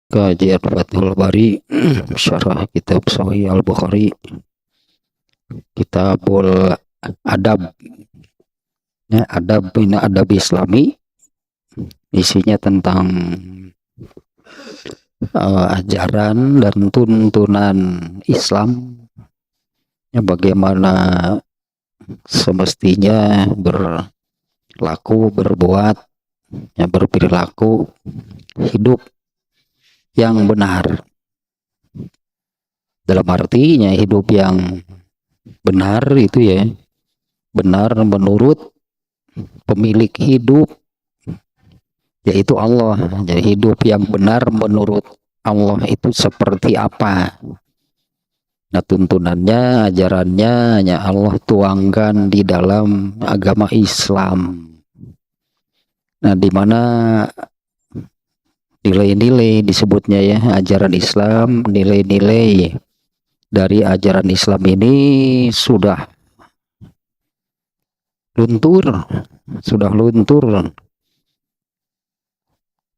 Kajian Fathul Bari Syarah Kitab Sahih Al-Bukhari, Kitabul Adab, ya, adab ini adab Islami, isinya tentang ajaran dan tuntunan Islam, ya, bagaimana semestinya berlaku, berbuat, ya, berperilaku hidup yang benar. Dalam artinya hidup yang benar itu, ya, benar menurut pemilik hidup, yaitu Allah. Jadi hidup yang benar menurut Allah itu seperti apa? Nah, tuntunannya, ajarannya hanya Allah tuangkan di dalam agama Islam. Nah, di mana nilai-nilai disebutnya, ya, ajaran Islam, nilai-nilai dari ajaran Islam ini sudah luntur.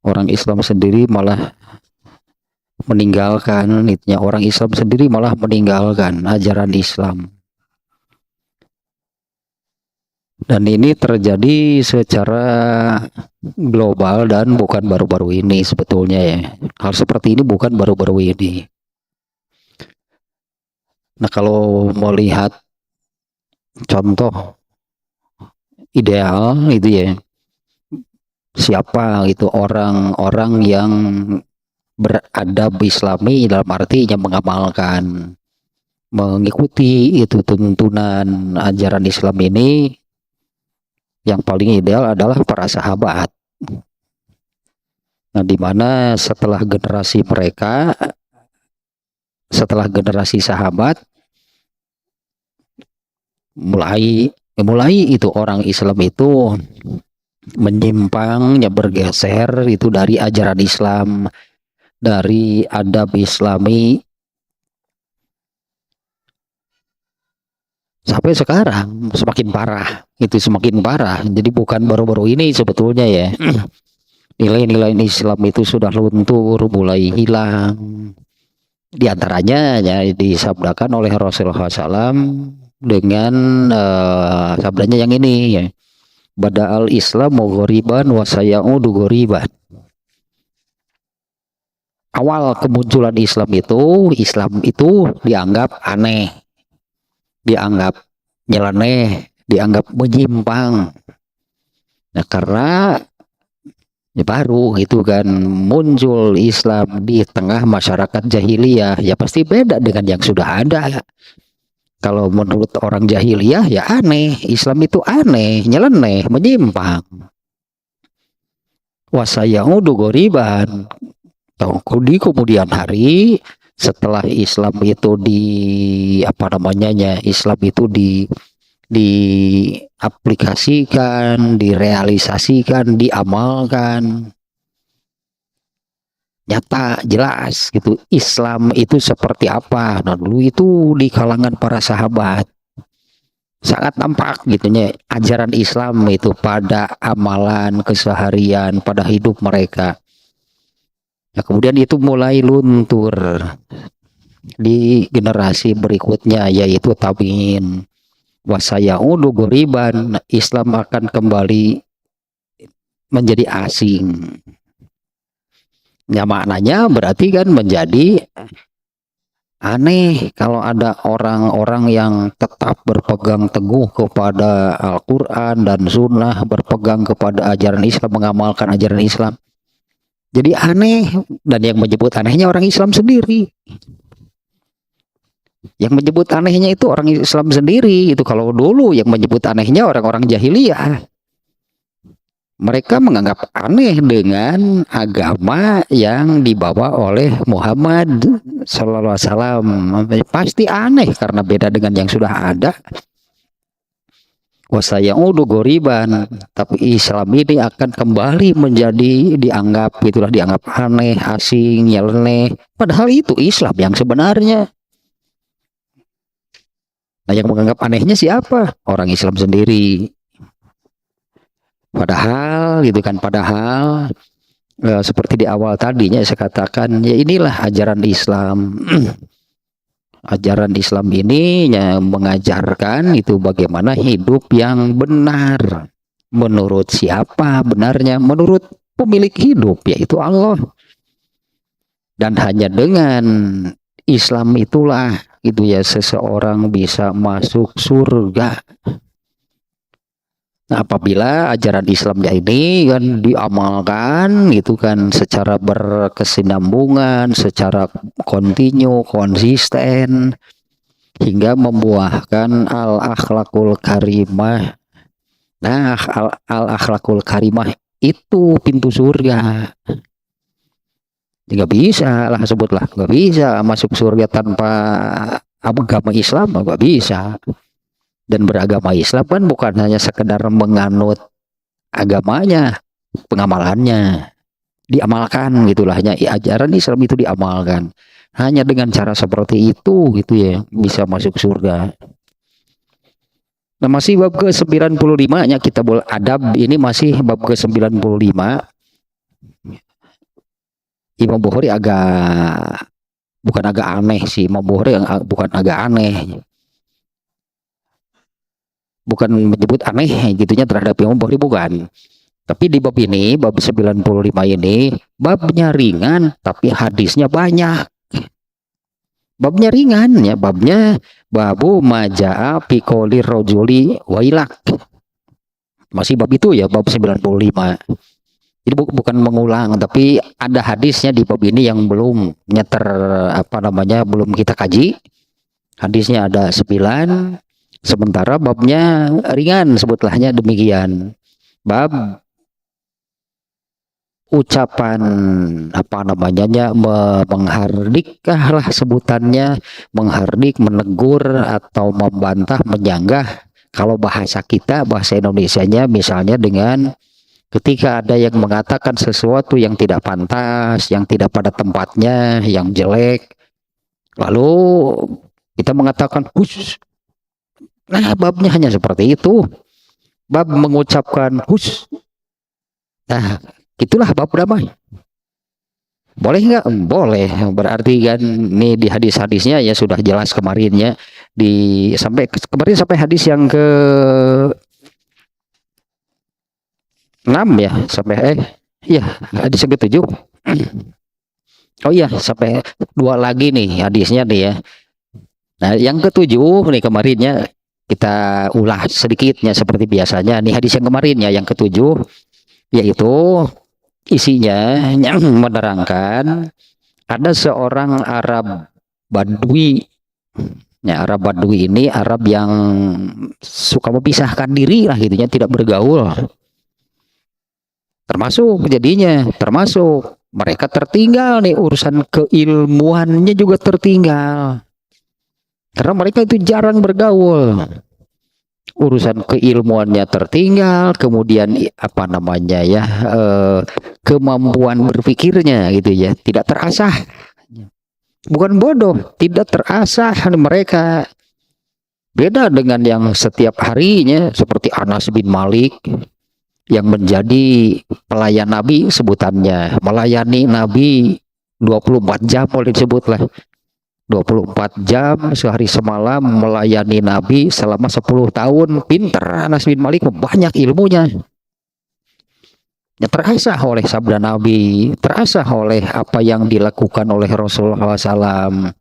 Orang Islam sendiri malah meninggalkan ajaran Islam. Dan ini terjadi secara global dan bukan baru-baru ini sebetulnya, ya. Hal seperti ini bukan baru-baru ini. Nah, kalau melihat contoh ideal itu, ya, siapa itu orang-orang yang beradab Islami dalam artinya mengamalkan, mengikuti itu tuntunan ajaran Islam ini, yang paling ideal adalah para sahabat. Nah, di mana setelah generasi sahabat mulai itu orang Islam itu menyimpang, ya, bergeser itu dari ajaran Islam, dari adab Islami, sampai sekarang semakin parah. Jadi bukan baru-baru ini sebetulnya, ya. Nilai-nilai Islam itu sudah luntur, mulai hilang. Di antaranya, ya, disabdakan oleh Rasulullah SAW dengan sabdanya yang ini, ya, bada'al Islamu ghoriban wa sayaudu ghoriban. Awal kemunculan Islam itu dianggap aneh, dianggap nyeleneh, dianggap menyimpang. Nah, karena, ya, baru itu kan muncul Islam di tengah masyarakat jahiliyah, ya pasti beda dengan yang sudah ada. Kalau menurut orang jahiliyah, ya aneh, Islam itu aneh, nyeleneh, menyimpang. Wasayaudu ghoriban. Di kemudian hari setelah Islam itu Islam itu diaplikasikan, direalisasikan, diamalkan, nyata, jelas gitu Islam itu seperti apa. Nah, dulu itu di kalangan para sahabat sangat nampak gitunya ajaran Islam itu pada amalan keseharian, pada hidup mereka. Nah, kemudian itu mulai luntur di generasi berikutnya, yaitu tabi'in. Wasayaudu ghoriban, Islam akan kembali menjadi asing. Ya, maknanya berarti kan menjadi aneh kalau ada orang-orang yang tetap berpegang teguh kepada Al-Quran dan Sunnah, berpegang kepada ajaran Islam, mengamalkan ajaran Islam. Jadi aneh, dan yang menyebut anehnya orang Islam sendiri. Yang menyebut anehnya itu orang Islam sendiri. Itu kalau dulu yang menyebut anehnya orang-orang jahiliyah. Mereka menganggap aneh dengan agama yang dibawa oleh Muhammad Sallallahu Alaihi Wasallam. Pasti aneh karena beda dengan yang sudah ada. Wasayaudu ghoriban, tapi Islam ini akan kembali menjadi dianggap aneh, asing, nyeleneh. Padahal itu Islam yang sebenarnya. Nah, yang menganggap anehnya siapa? Orang Islam sendiri. Padahal seperti di awal tadinya saya katakan, ya inilah ajaran Islam. Ajaran Islam ini yang mengajarkan itu bagaimana hidup yang benar. Menurut siapa benarnya? Menurut pemilik hidup, yaitu Allah. Dan hanya dengan Islam itulah itu ya seseorang bisa masuk surga. Nah, apabila ajaran Islamnya ini kan diamalkan itu kan secara berkesinambungan, secara kontinu, konsisten hingga membuahkan al-akhlakul karimah. Nah, al-akhlakul karimah itu pintu surga. Nggak bisa lah sebutlah, nggak bisa masuk surga tanpa agama Islam, nggak bisa. Dan beragama Islam kan bukan hanya sekedar menganut agamanya, pengamalannya diamalkan gitulah, hanya ajaran Islam itu diamalkan. Hanya dengan cara seperti itu gitu ya bisa masuk surga. Nah, masih bab ke-95 nya Kitabul Adab, ini masih bab ke-95. Imam Bukhari bukan agak aneh sih, Imam Bukhari bukan agak aneh. Bukan menyebut aneh gitunya terhadap Imam Bukhari, bukan. Tapi di bab ini, bab 95 ini, babnya ringan tapi hadisnya banyak. Babnya ringan ya, babnya babu majaa piqoli rojuli wailak. Masih bab itu ya, bab 95. Jadi bukan mengulang, tapi ada hadisnya di bab ini yang belum belum kita kaji. Hadisnya ada 9. Sementara babnya ringan, sebutlahnya demikian. Bab ucapan menghardikkah lah sebutannya, menghardik, menegur atau membantah, menyanggah. Kalau bahasa kita, bahasa Indonesianya misalnya dengan ketika ada yang mengatakan sesuatu yang tidak pantas, yang tidak pada tempatnya, yang jelek, lalu kita mengatakan hush. Nah, babnya hanya seperti itu. Bab mengucapkan hush. Nah, itulah bab damai. Boleh nggak? Boleh. Berarti kan nih di hadis-hadisnya ya sudah jelas kemarinnya kemarin sampai hadis yang ke 6 ya, sampai hadis yang ke 7. Oh iya, sampai 2 lagi nih hadisnya nih ya. Nah, yang ke-7 nih kemarinnya kita ulah sedikitnya seperti biasanya. Nih hadis yang kemarin ya, yang ke-7, yaitu isinya yang menerangkan ada seorang Arab Badui. Ya, Arab Badui ini Arab yang suka memisahkan diri lah gitunya, tidak bergaul. Termasuk mereka tertinggal nih, urusan keilmuannya juga tertinggal. Karena mereka itu jarang bergaul. Urusan keilmuannya tertinggal, kemudian kemampuan berpikirnya gitu ya, tidak terasah. Bukan bodoh, tidak terasah mereka. Beda dengan yang setiap harinya seperti Anas bin Malik yang menjadi pelayan Nabi sebutannya, melayani Nabi 24 jam boleh disebutlah. 24 jam sehari semalam melayani Nabi selama 10 tahun. Pinter Anas bin Malik, banyak ilmunya. Ya, terasah oleh sabda Nabi, terasah oleh apa yang dilakukan oleh Rasulullah SAW.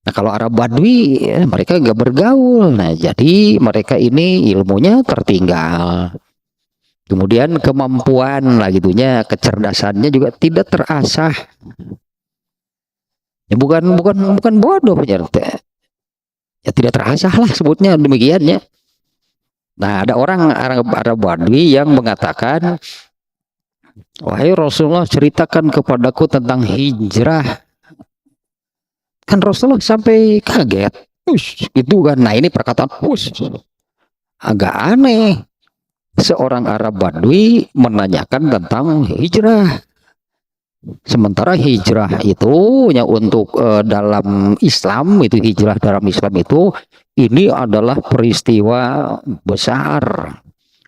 Nah, kalau Arab Badui ya, mereka nggak bergaul. Nah, jadi mereka ini ilmunya tertinggal. Kemudian kemampuan lah gitunya, kecerdasannya juga tidak terasah. Ya, bukan bodoh ya tidak terasah lah sebutnya demikian ya. Nah, ada orang Arab Badui yang mengatakan, wahai Rasulullah, ceritakan kepadaku tentang hijrah. Kan Rasulullah sampai kaget, gitu kan. Nah, ini perkataan agak aneh. Seorang Arab Badui menanyakan tentang hijrah. Sementara hijrah itu ya untuk dalam Islam itu, hijrah dalam Islam itu ini adalah peristiwa besar,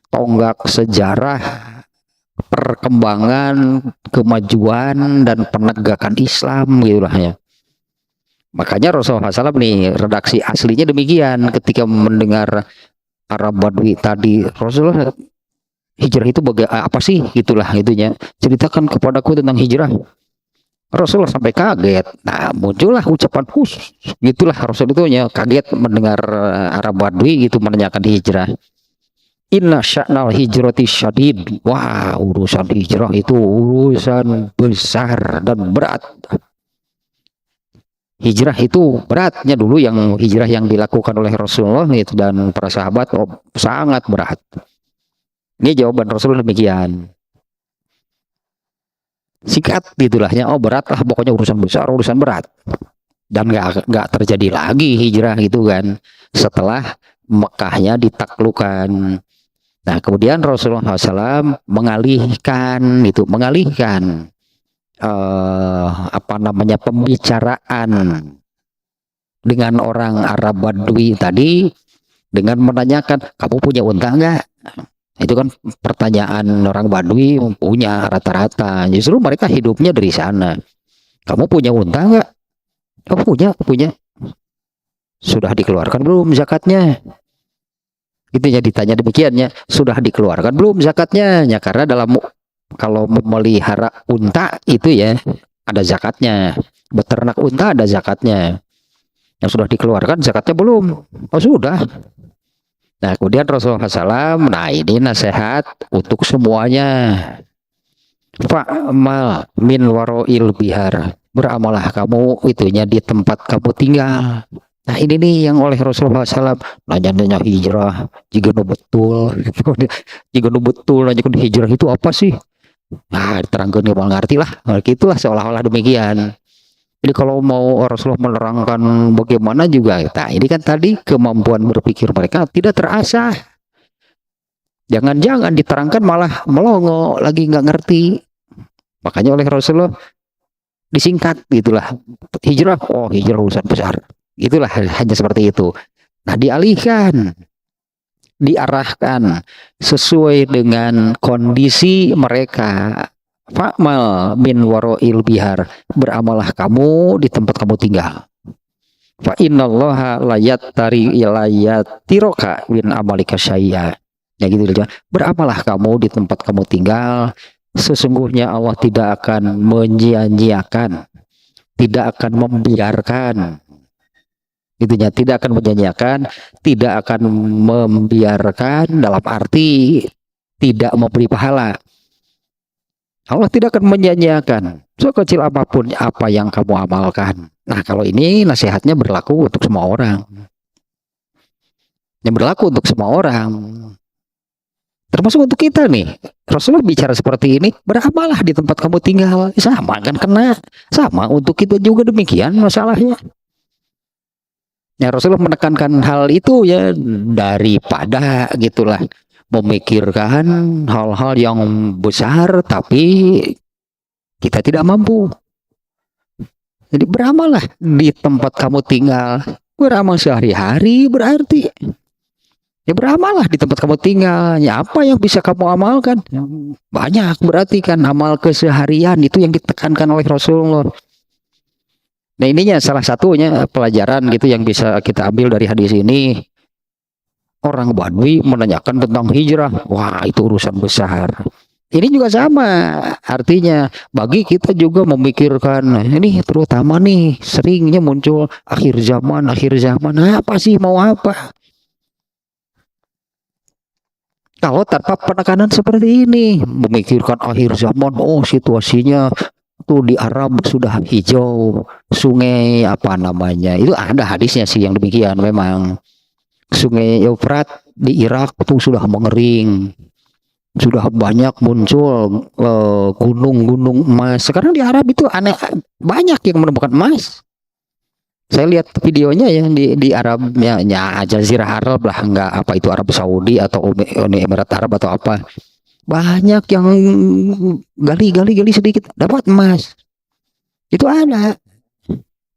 tonggak sejarah perkembangan, kemajuan dan penegakan Islam gitulah ya. Makanya Rasulullah SAW nih, redaksi aslinya demikian, ketika mendengar Arab Badui tadi, Rasulullah, hijrah itu apa sih gitulah itunya, ceritakan kepadaku tentang hijrah. Rasulullah sampai kaget. Nah, muncullah ucapan khusus gitulah, Rasul itu kaget mendengar Arab Badui gitu menanyakan hijrah. Inna sya'nal hijrati syadid. Wah, urusan hijrah itu urusan besar dan berat. Hijrah itu beratnya dulu, yang hijrah yang dilakukan oleh Rasulullah itu dan para sahabat sangat berat. Ini jawaban Rasulullah demikian. Sikat gitulah ya, berat lah pokoknya, urusan besar, urusan berat. Dan nggak terjadi lagi hijrah gitu kan setelah Mekahnya ditaklukkan. Nah, kemudian Rasulullah SAW mengalihkan pembicaraan dengan orang Arab Badui tadi dengan menanyakan, kamu punya unta enggak? Itu kan pertanyaan orang Badui, punya rata-rata. Justru mereka hidupnya dari sana. Kamu punya unta enggak? Oh, punya. Sudah dikeluarkan belum zakatnya? Itu ya, ditanya demikiannya. Sudah dikeluarkan belum zakatnya? Ya, karena kalau memelihara unta itu ya ada zakatnya. Beternak unta ada zakatnya. Yang sudah dikeluarkan zakatnya belum? Oh, sudah. Nah, kemudian Rasulullah SAW, nah ini nasihat untuk semuanya. Fa'mal min waro'il bihar. Beramalah kamu itunya di tempat kamu tinggal. Nah, ini nih yang oleh Rasulullah SAW nanya-nanya hijrah. Jika betul, nanya hijrah itu apa sih? Nah, diterangkan dia mau ngerti lah. Gitulah seolah-olah demikian. Jadi kalau mau Rasulullah menerangkan bagaimana juga, nah ini kan tadi kemampuan berpikir mereka tidak terasah. Jangan-jangan diterangkan malah melongo, lagi nggak ngerti. Makanya oleh Rasulullah disingkat gitulah. Hijrah, oh hijrah urusan besar. Itulah hanya seperti itu. Nah, diarahkan sesuai dengan kondisi mereka. Fa'mal min waro'il bihar. Beramalah kamu di tempat kamu tinggal. Fa innallaha layatiroka min amalika syai'a. Ya gitu aja. Beramalah kamu di tempat kamu tinggal. Sesungguhnya Allah tidak akan menyia-nyiakan, tidak akan membiarkan. Itunya, tidak akan menyia-nyiakan, tidak akan membiarkan dalam arti tidak memberi pahala. Allah tidak akan menyia-nyiakan sekecil apapun apa yang kamu amalkan. Nah, kalau ini nasihatnya berlaku untuk semua orang. Yang berlaku untuk semua orang. Termasuk untuk kita nih. Rasulullah bicara seperti ini, beramalah di tempat kamu tinggal. Sama kan kena. Sama untuk kita juga demikian masalahnya. Ya, Rasulullah menekankan hal itu ya, daripada gitulah memikirkan hal-hal yang besar tapi kita tidak mampu. Jadi beramalah di tempat kamu tinggal. Beramal sehari-hari berarti ya beramalah di tempat kamu tinggal. Ya, apa yang bisa kamu amalkan? Banyak berarti kan, amal keseharian itu yang ditekankan oleh Rasulullah. Nah, ininya salah satunya pelajaran gitu yang bisa kita ambil dari hadis ini. Orang Badui menanyakan tentang hijrah. Wah, itu urusan besar. Ini juga sama. Artinya bagi kita juga memikirkan, ini terutama nih seringnya muncul akhir zaman. Apa sih, mau apa? Kalau tanpa penekanan seperti ini, memikirkan akhir zaman, oh situasinya tuh di Arab sudah hijau, sungai apa namanya. Itu ada hadisnya sih yang demikian memang. Sungai Eufrat di Irak itu sudah mengering, sudah banyak muncul gunung-gunung emas. Sekarang di Arab itu aneh, banyak yang menemukan emas. Saya lihat videonya ya di Arab ya, Jazirah Arab lah, nggak apa itu Arab Saudi atau Uni Emirat Arab atau apa. Banyak yang gali sedikit dapat emas. Itu ada.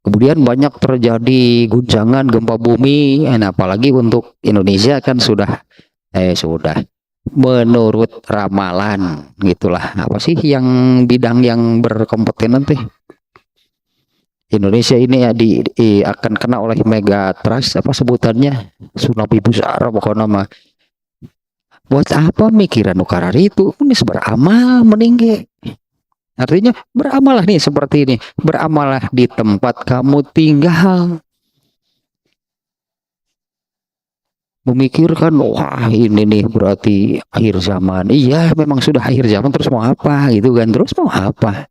Kemudian banyak terjadi guncangan gempa bumi, apalagi untuk Indonesia kan sudah menurut ramalan gitulah. Apa sih yang bidang yang berkompeten nanti Indonesia ini ya akan kena oleh megatrust apa sebutannya tsunami besar pokoknya mah. Buat apa mikiran nukarar itu ini beramal meninggi. Artinya beramalah nih seperti ini, beramalah di tempat kamu tinggal. Memikirkan, wah ini nih berarti akhir zaman. Iya, memang sudah akhir zaman, terus mau apa gitu kan? Terus mau apa?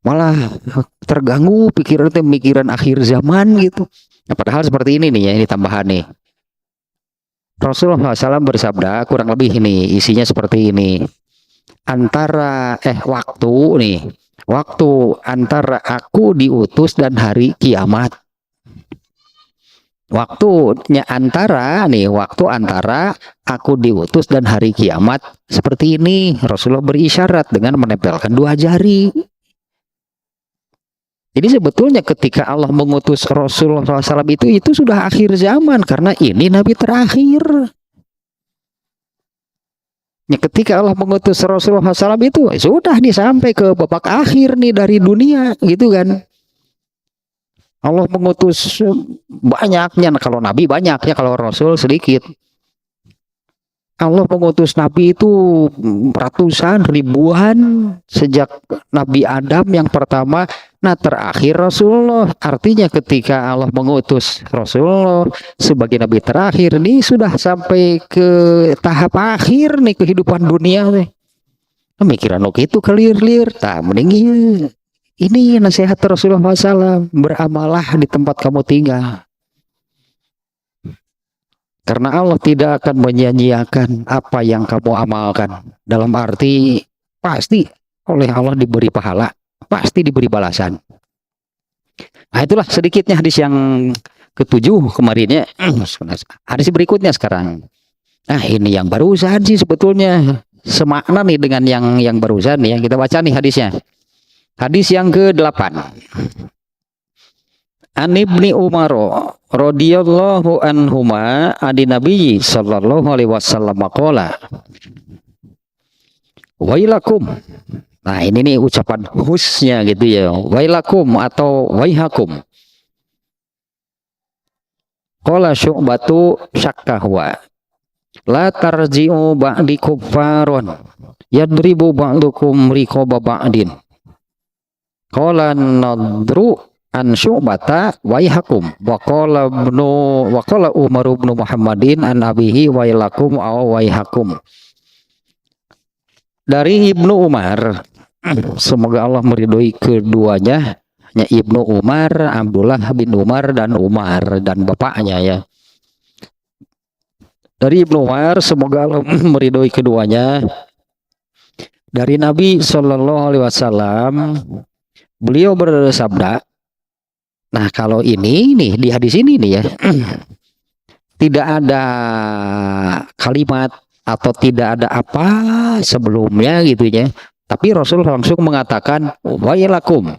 Malah terganggu pikiran akhir zaman gitu. Nah, padahal seperti ini nih ya, ini tambahan nih. Rasulullah SAW bersabda, kurang lebih ini isinya seperti ini. Antara waktu nih, waktu antara aku diutus dan hari kiamat. Waktunya waktu antara aku diutus dan hari kiamat seperti ini. Rasulullah berisyarat dengan menempelkan 2 jari. Jadi sebetulnya ketika Allah mengutus Rasulullah SAW itu sudah akhir zaman karena ini Nabi terakhir. Ya, ketika Allah mengutus Rasulullah SAW itu sudah nih sampai ke babak akhir nih dari dunia gitu kan. Allah mengutus banyaknya, kalau Nabi banyaknya, kalau Rasul sedikit. Allah mengutus Nabi itu ratusan, ribuan sejak Nabi Adam yang pertama, nah terakhir Rasulullah. Artinya ketika Allah mengutus Rasulullah sebagai Nabi terakhir, ini sudah sampai ke tahap akhir nih kehidupan dunia nih. Pemikiran oke itu kelir-lir, tak mending ini nasihat Rasulullah SAW, beramalah di tempat kamu tinggal. Karena Allah tidak akan menyia-nyiakan apa yang kamu amalkan. Dalam arti pasti oleh Allah diberi pahala, pasti diberi balasan. Nah itulah sedikitnya hadis yang ke-7 kemarin ya. Hadis berikutnya sekarang. Nah ini yang barusan sih sebetulnya semakna nih dengan yang barusan nih yang kita baca nih hadisnya. Hadis yang ke-8. An Ibni Umar radhiyallahu anhuma adi Nabi sallallahu alaihi wasallam qala wailakum. Nah ini nih ucapan husnya gitu ya, wailakum atau waihakum. Qala Syu'batu syakkahwa la tarji'u ba'di kuffaron yadribu ba'dukum riqaba ba'din. Qala nadru an Syu'bata waihakum wa qala Umar bin Muhammadin an abihi wailakum aw waihakum. Dari Ibnu Umar, semoga Allah meridhoi keduanya, Ibnu Umar, Abdullah bin Umar dan bapaknya ya. Dari Ibnu Umar, semoga Allah meridhoi keduanya, dari Nabi Shallallahu Alaihi Wasallam, beliau bersabda. Nah kalau ini nih di hadis ini nih ya, tidak ada kalimat atau tidak ada apa sebelumnya gitu ya, tapi Rasul langsung mengatakan wailakum.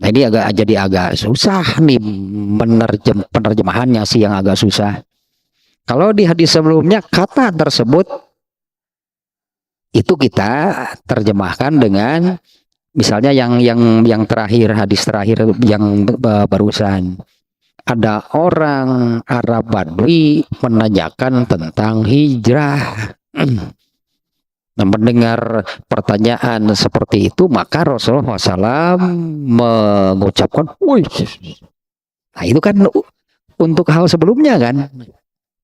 Nah ini jadi agak susah nih penerjemahannya sih yang agak susah. Kalau di hadis sebelumnya kata tersebut itu kita terjemahkan dengan misalnya yang terakhir, hadis terakhir yang barusan. Ada orang Arab Badui menanyakan tentang hijrah. Nah, mendengar pertanyaan seperti itu, maka Rasulullah SAW mengucapkan, "Wih." Nah, itu kan untuk hal sebelumnya kan.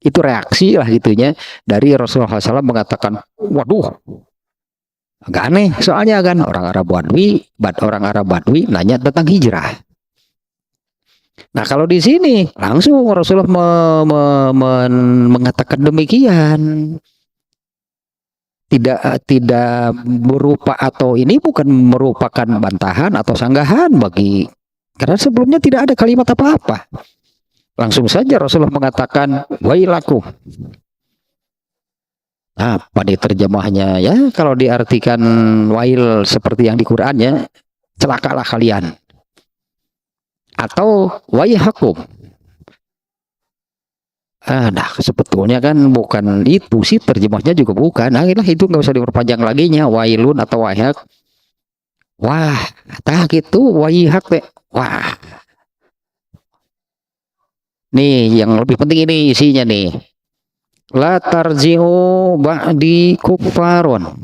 Itu reaksi lah gitunya dari Rasulullah SAW mengatakan, "Waduh, agak aneh soalnya kan orang Arab Badui nanya tentang hijrah." Nah kalau di sini langsung Rasulullah mengatakan demikian, tidak berupa atau ini bukan merupakan bantahan atau sanggahan bagi, karena sebelumnya tidak ada kalimat apa-apa. Langsung saja Rasulullah mengatakan wailakum. Apa nih terjemahnya ya? Kalau diartikan wail seperti yang di Quran ya, celakalah kalian. Atau waihakum, Nah sebetulnya kan bukan itu sih, terjemahnya juga bukan. Akhirnya itu nggak usah diperpanjang lagi nya, wailun atau wahyak. Wah, tah gitu wahyak teh. Wah, nih yang lebih penting ini isinya nih. La tarji'u ba'di kufaron.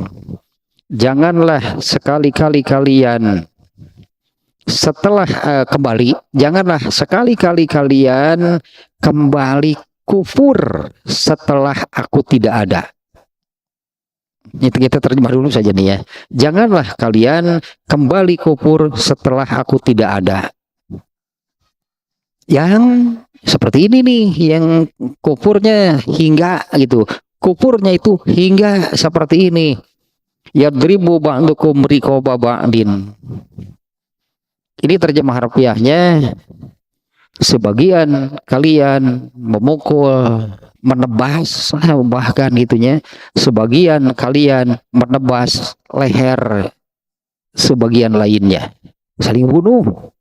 Janganlah sekali-kali kalian setelah kembali, janganlah sekali-kali kalian kembali kufur setelah aku tidak ada. Itu kita terjemah dulu saja nih ya. Janganlah kalian kembali kufur setelah aku tidak ada. Yang seperti ini nih, yang kufurnya hingga gitu. Kufurnya itu hingga seperti ini. Yadribu ba'dukum riqaba ba'din. Ini terjemah harfiahnya, sebagian kalian memukul, menebas, bahkan itunya, sebagian kalian menebas leher sebagian lainnya, saling bunuh.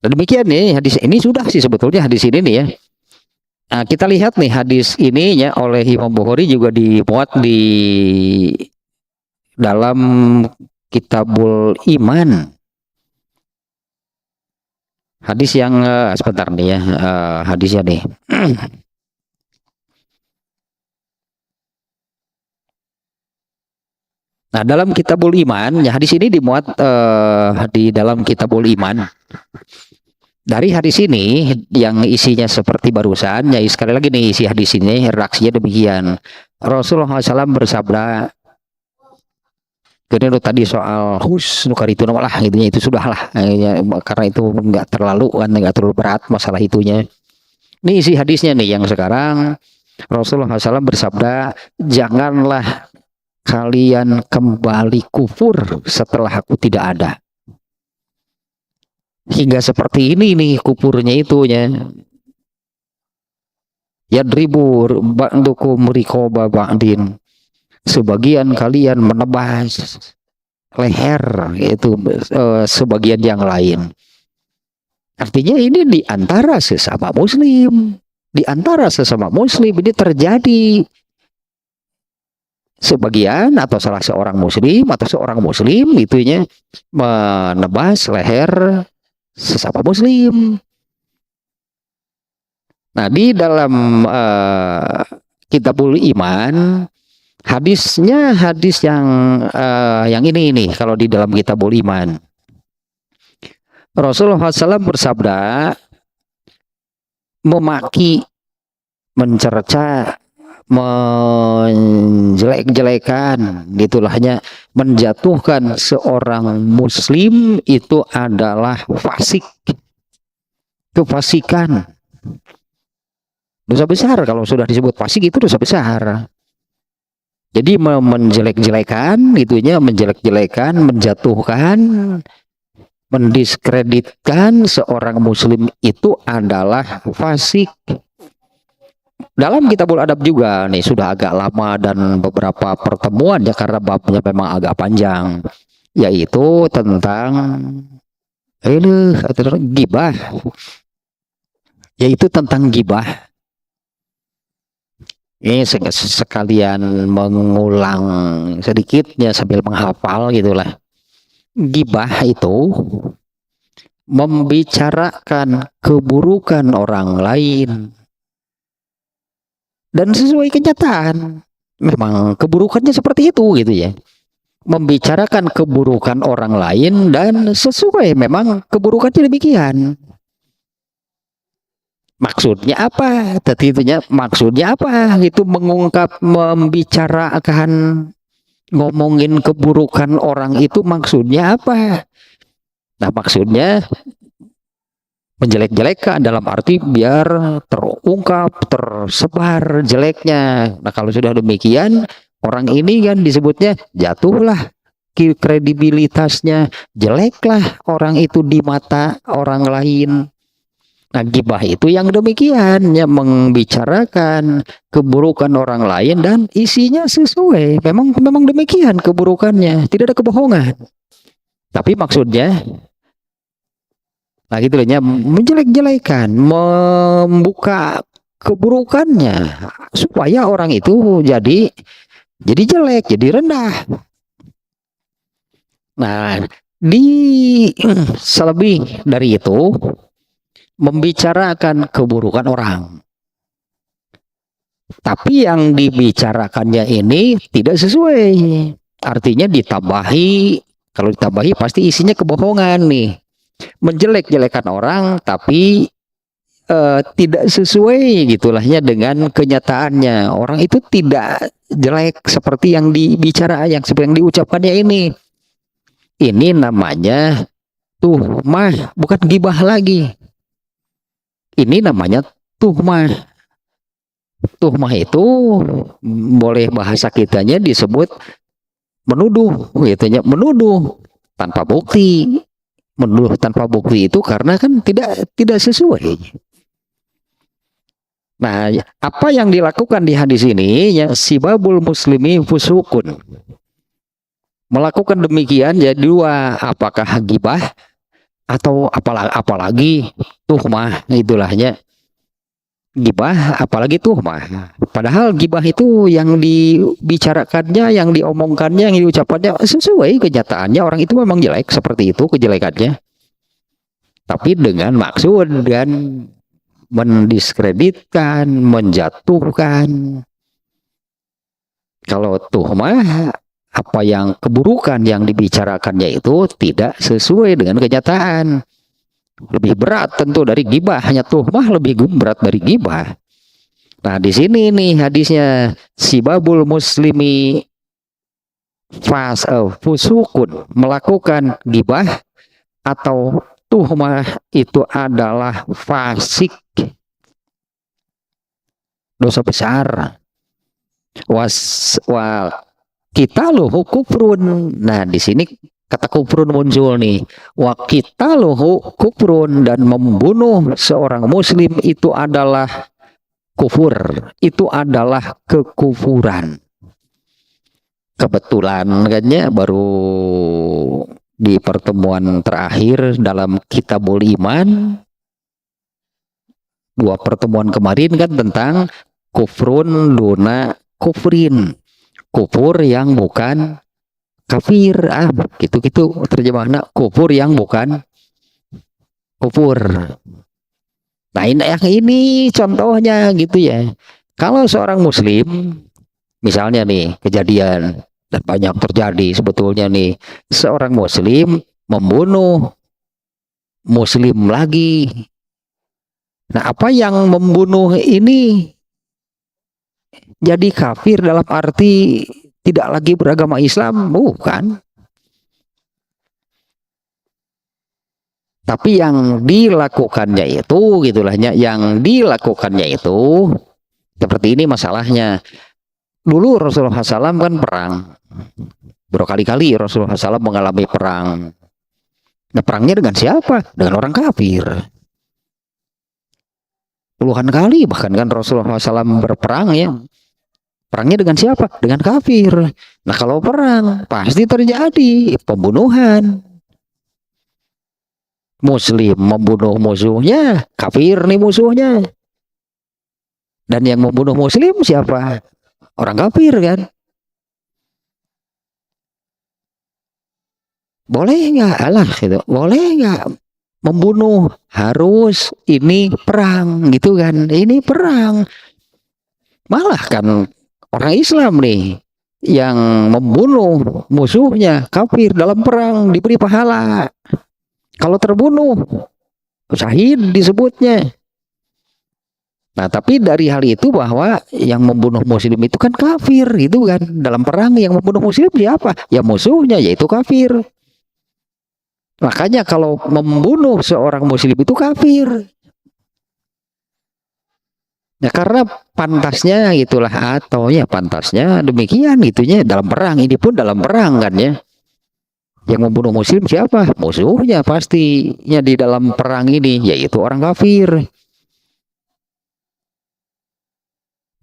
Dan demikian nih hadis ini sudah sih sebetulnya hadis ini nih ya. Nah, kita lihat nih hadis ini ya oleh Imam Bukhari juga dimuat di dalam Kitabul Iman. Hadis yang sebentar nih ya, hadisnya nih. Nah, dalam Kitabul Iman, ya hadis ini dimuat di dalam Kitabul Iman. Dari hadis ini yang isinya seperti barusan, ya sekali lagi nih isi hadis ini reaksinya demikian. Rasulullah SAW bersabda, kemudian tadi soal nukar itu lah, itunya itu sudah lah, ya, karena itu nggak terlalu kan, nggak terlalu berat masalah itunya. Ini isi hadisnya nih yang sekarang. Rasulullah SAW bersabda, janganlah kalian kembali kufur setelah aku tidak ada. Hingga seperti ini nih kufurnya itunya. Yadribu ba'dukum riqaba ba'din. Sebagian kalian menebas leher itu sebagian yang lain. Artinya ini di antara sesama muslim. Di antara sesama muslim ini terjadi. Sebagian atau salah seorang muslim atau seorang muslim itunya menebas leher sesama muslim. Nah, di dalam Kitabul Iman hadisnya hadis yang ini kalau di dalam Kitabul Iman Rasulullah SAW bersabda, memaki, mencerca, menjelek-jelekan, ditulahnya menjatuhkan seorang muslim itu adalah fasik, kefasikan, dosa besar. Kalau sudah disebut fasik itu dosa besar. Jadi menjelek-jelekan itunya, menjelek-jelekan, menjatuhkan, mendiskreditkan seorang muslim itu adalah fasik. Dalam Kitabul Adab juga nih sudah agak lama dan beberapa pertemuan ya, karena babnya memang agak panjang, yaitu tentang gibah, yaitu tentang gibah. Ini sekalian mengulang sedikitnya sambil menghafal gitulah. Gibah itu membicarakan keburukan orang lain. Dan sesuai kenyataan, memang keburukannya seperti itu gitu ya. Membicarakan keburukan orang lain dan sesuai memang keburukannya demikian. Maksudnya apa? Tadi itunya maksudnya apa? Itu mengungkap, membicarakan, ngomongin keburukan orang itu maksudnya apa? Nah, maksudnya menjelek-jelekan dalam arti biar terungkap, tersebar jeleknya. Nah, kalau sudah demikian, orang ini kan disebutnya jatuhlah kredibilitasnya, jeleklah orang itu di mata orang lain. Nah, gibah itu yang demikian, yang membicarakan keburukan orang lain dan isinya sesuai. Memang demikian keburukannya, tidak ada kebohongan. Tapi maksudnya Nah gitu loh ya, menjelek-jelekan, membuka keburukannya supaya orang itu jadi jelek, jadi rendah. Nah, di selebih dari itu membicarakan keburukan orang. Tapi yang dibicarakannya ini tidak sesuai. Artinya ditambahi, kalau ditambahi pasti isinya kebohongan nih. Menjelek-jelekan orang tapi tidak sesuai gitulahnya dengan kenyataannya. Orang itu tidak jelek seperti yang seperti yang diucapkannya ini. Ini namanya tuhmah, bukan gibah lagi. Ini namanya tuhmah. Tuhmah itu boleh bahasa kitanya disebut menuduh, gitu, menuduh tanpa bukti. Menuduh tanpa bukti itu karena kan tidak sesuai. Nah, apa yang dilakukan di hadis ini ya sibabul muslimi fusukun. Melakukan demikian ya dua, apakah gibah atau apalagi tuhmah, itulahnya gibah apalagi tuhmah. Padahal gibah itu yang dibicarakannya, yang diomongkannya, yang diucapkannya sesuai kenyataannya, orang itu memang jelek seperti itu kejelekannya. Tapi dengan maksud dan mendiskreditkan, menjatuhkan. Kalau tuhmah, apa yang keburukan yang dibicarakannya itu tidak sesuai dengan kenyataan. Lebih berat tentu dari gibah, hanya tuhmah lebih berat dari gibah. Nah, di sini nih hadisnya sibabul muslimi fusukun, melakukan gibah atau tuhmah itu adalah fasik, dosa besar. Kita loh kufrun. Nah, di sini kata kufrun muncul nih. Wa kita loh kufrun, dan membunuh seorang muslim itu adalah kufur. Itu adalah kekufuran. Kebetulan kan ya baru di pertemuan terakhir dalam Kitabul Iman, 2 pertemuan kemarin kan tentang kufrun duna kufrin, kufur yang bukan kafir, gitu-gitu terjemahnya, kufur yang bukan kufur. Nah, yang ini contohnya gitu ya. Kalau seorang muslim, misalnya nih kejadian, dan banyak terjadi sebetulnya nih, seorang muslim membunuh muslim lagi. Nah, apa yang membunuh ini jadi kafir dalam arti tidak lagi beragama Islam? Bukan. Tapi yang dilakukannya itu, gitulahnya, yang dilakukannya itu seperti ini masalahnya. Dulu Rasulullah SAW kan perang. Berkali-kali Rasulullah SAW mengalami perang. Nah, perangnya dengan siapa? Dengan orang kafir. Puluhan kali bahkan kan Rasulullah SAW berperang ya. Perangnya dengan siapa? Dengan kafir. Nah, kalau perang pasti terjadi pembunuhan. Muslim membunuh musuhnya, kafir nih musuhnya. Dan yang membunuh muslim siapa? Orang kafir kan. Boleh nggak? Alah gitu. Boleh nggak membunuh? Harus ini perang gitu kan. Ini perang. Malah kan orang Islam nih yang membunuh musuhnya kafir dalam perang diberi pahala. Kalau terbunuh syahid disebutnya. Nah, tapi dari hal itu bahwa yang membunuh muslim itu kan kafir gitu kan. Dalam perang yang membunuh muslim siapa? Ya musuhnya, yaitu kafir. Makanya kalau membunuh seorang muslim itu kafir. Ya karena pantasnya gitulah, atau ya pantasnya demikian gitunya dalam perang. Ini pun dalam perang kan ya. Yang membunuh muslim siapa? Musuhnya pastinya di dalam perang ini, yaitu orang kafir.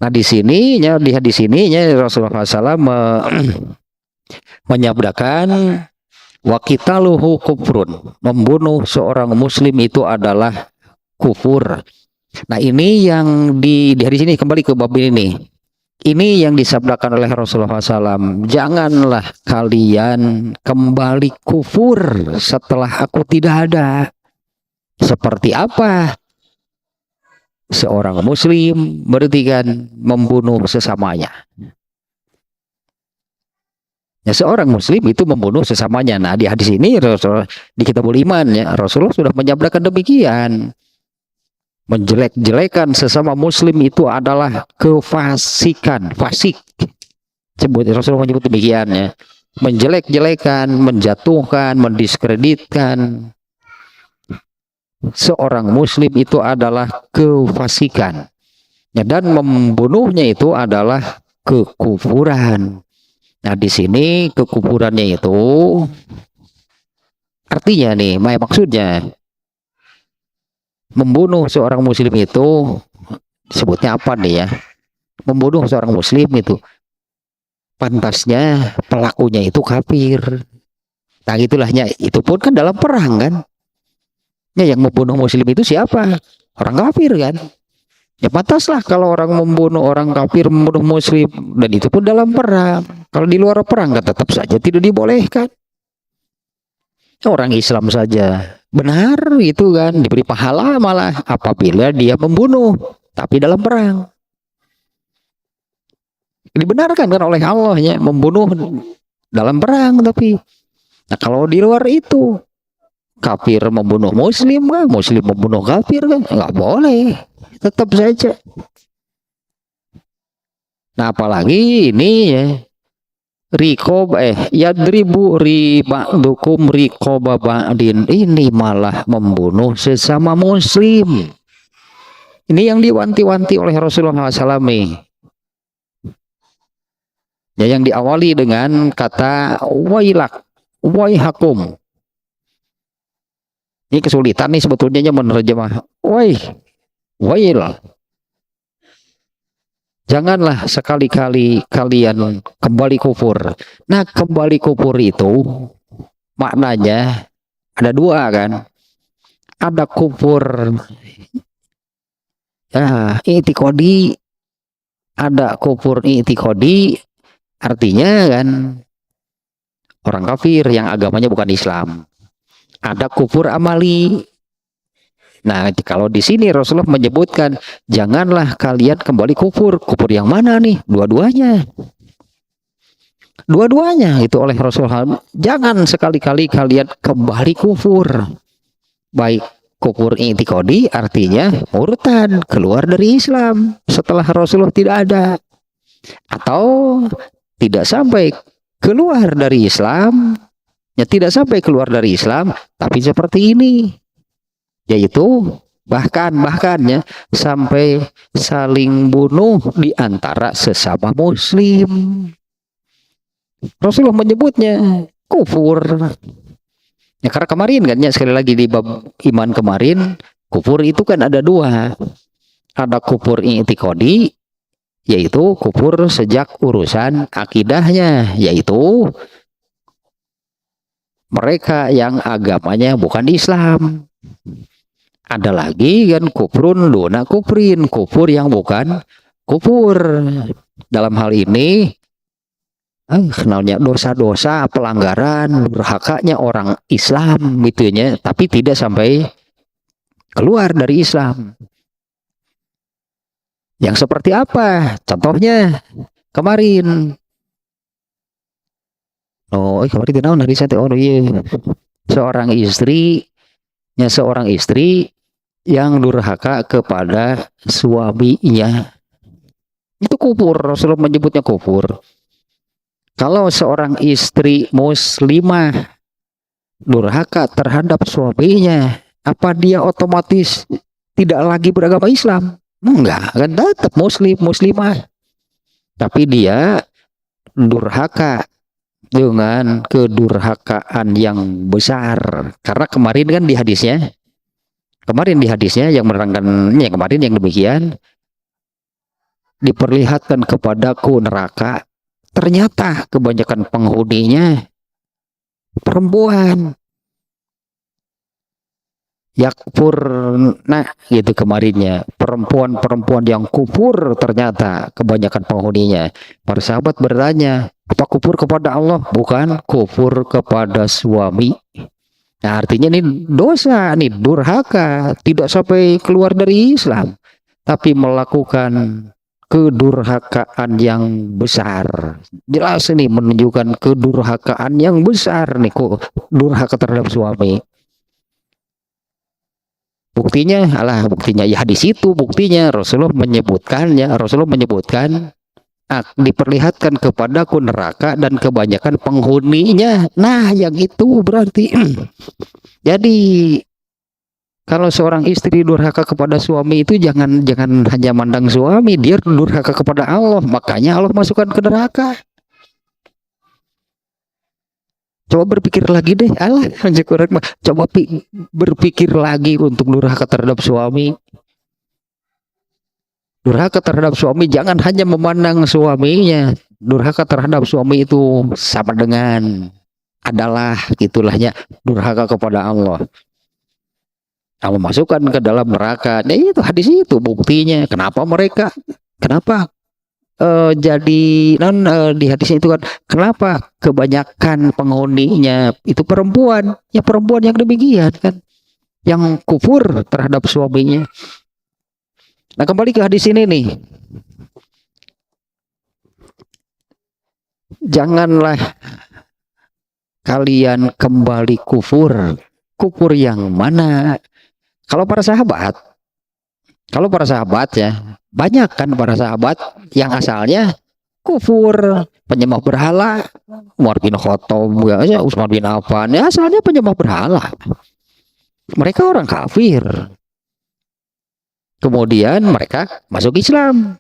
Nah, di sininya, di hadis ini Rasulullah SAW menyabdakan Wa qitaluhu kufrun. Membunuh seorang muslim itu adalah kufur. Nah, ini yang di hari sini kembali ke bab ini. Ini yang disabdakan oleh Rasulullah SAW. Janganlah kalian kembali kufur setelah aku tidak ada. Seperti apa? Seorang muslim berarti kan membunuh sesamanya. Ya, seorang muslim itu membunuh sesamanya. Nah, di hadis ini Rasul, di Kitabul Iman ya, Rasulullah sudah menyabdakan demikian. Menjelek-jelekan sesama muslim itu adalah kefasikan, fasik. Rasulullah menyebut demikian ya. Menjelek-jelekan, menjatuhkan, mendiskreditkan seorang muslim itu adalah kefasikan. Ya, dan membunuhnya itu adalah kekufuran. Nah, di sini kekufurannya itu artinya nih, maksudnya membunuh seorang muslim itu sebutnya apa nih ya? Membunuh seorang muslim itu pantasnya pelakunya itu kafir. Nah, itulahnya itu pun kan dalam perang kan. Ya, yang membunuh muslim itu siapa? Orang kafir kan. Ya, pantaslah kalau orang membunuh orang kafir, membunuh muslim, dan itu pun dalam perang. Kalau di luar perang kan tetap saja tidak dibolehkan. Orang Islam saja benar itu kan diberi pahala malah apabila dia membunuh, tapi dalam perang. Dibenarkan kan oleh Allah ya membunuh dalam perang, tapi nah kalau di luar itu kafir membunuh muslim kan, muslim membunuh kafir kan nggak boleh. Tetap saja. Nah, apalagi ini ya yadribu ba'dukum riqoba ba'din, ini malah membunuh sesama muslim. Ini yang diwanti-wanti oleh Rasulullah SAW. Ya, yang diawali dengan kata wailak, waihakum. Ini kesulitan nih sebetulnya menerjemah wail. Janganlah sekali-kali kalian kembali kufur. Nah, kembali kufur itu maknanya ada dua kan. Ada kufur i'tiqadi, ada kufur i'tiqadi, artinya kan orang kafir yang agamanya bukan Islam. Ada kufur amali. Nah, kalau di sini Rasulullah menyebutkan janganlah kalian kembali kufur. Kufur yang mana nih? Dua-duanya. Dua-duanya itu oleh Rasulullah. Jangan sekali-kali kalian kembali kufur. Baik kufur i'tiqadi artinya murtad, keluar dari Islam setelah Rasulullah tidak ada. Atau tidak sampai keluar dari Islam. Ya, tidak sampai keluar dari Islam, tapi seperti ini. Yaitu bahkannya sampai saling bunuh di antara sesama muslim. Rasulullah menyebutnya kufur. Ya, karena kemarin kan ya, sekali lagi di bab iman kemarin, kufur itu kan ada dua. Ada kufur i'tiqadi, yaitu kufur sejak urusan akidahnya, yaitu mereka yang agamanya bukan Islam. Ada lagi kan kufrun duna kufrin, kufur yang bukan kufur. Dalam hal ini kenalnya dosa-dosa, pelanggaran, durhakanya orang Islam gitunya, tapi tidak sampai keluar dari Islam. Yang seperti apa? Contohnya kemarin. Kemarin tidak dari satu seorang istri yang durhaka kepada suaminya. Itu kufur. Rasulullah menyebutnya kufur. Kalau seorang istri muslimah durhaka terhadap suaminya, apa dia otomatis tidak lagi beragama Islam? Enggak, kan tetap muslimah. Tapi dia durhaka dengan kedurhakaan yang besar. Karena kemarin kan di hadisnya yang menerangkan kemarin yang demikian, diperlihatkan kepadaku neraka, ternyata kebanyakan penghuninya perempuan. Yakfur, nah gitu kemarinnya, perempuan-perempuan yang kufur ternyata kebanyakan penghuninya. Para sahabat bertanya, apa kufur kepada Allah? Bukan, kufur kepada suami. Nah artinya ini dosa, nih durhaka, tidak sampai keluar dari Islam, tapi melakukan kedurhakaan yang besar. Jelas ini menunjukkan kedurhakaan yang besar nih, kok durhaka terhadap suami. Buktinya, buktinya ya di situ buktinya Rasulullah menyebutkan diperlihatkan kepadaku neraka dan kebanyakan penghuninya. Nah, yang itu berarti jadi kalau seorang istri durhaka kepada suami itu jangan hanya mandang suami, dia durhaka kepada Allah, makanya Allah masukkan ke neraka. Coba berpikir lagi deh, coba berpikir lagi untuk durhaka terhadap suami. Durhaka terhadap suami jangan hanya memandang suaminya. Durhaka terhadap suami itu sama dengan adalah gitulahnya durhaka kepada Allah. Allah masukkan ke dalam neraka. Nah, itu hadis itu buktinya. Kenapa jadi di hadisnya itu kan, kenapa kebanyakan penghuninya itu perempuan? Ya perempuan yang demikian kan, yang kufur terhadap suaminya. Nah kembali ke hadis ini nih, janganlah kalian kembali kufur. Kufur yang mana? Kalau para sahabat ya, banyak kan para sahabat yang asalnya kufur, penyembah berhala. Umar bin Khattab, ya, Utsman bin Affan, ya asalnya penyembah berhala. Mereka orang kafir. Kemudian mereka masuk Islam.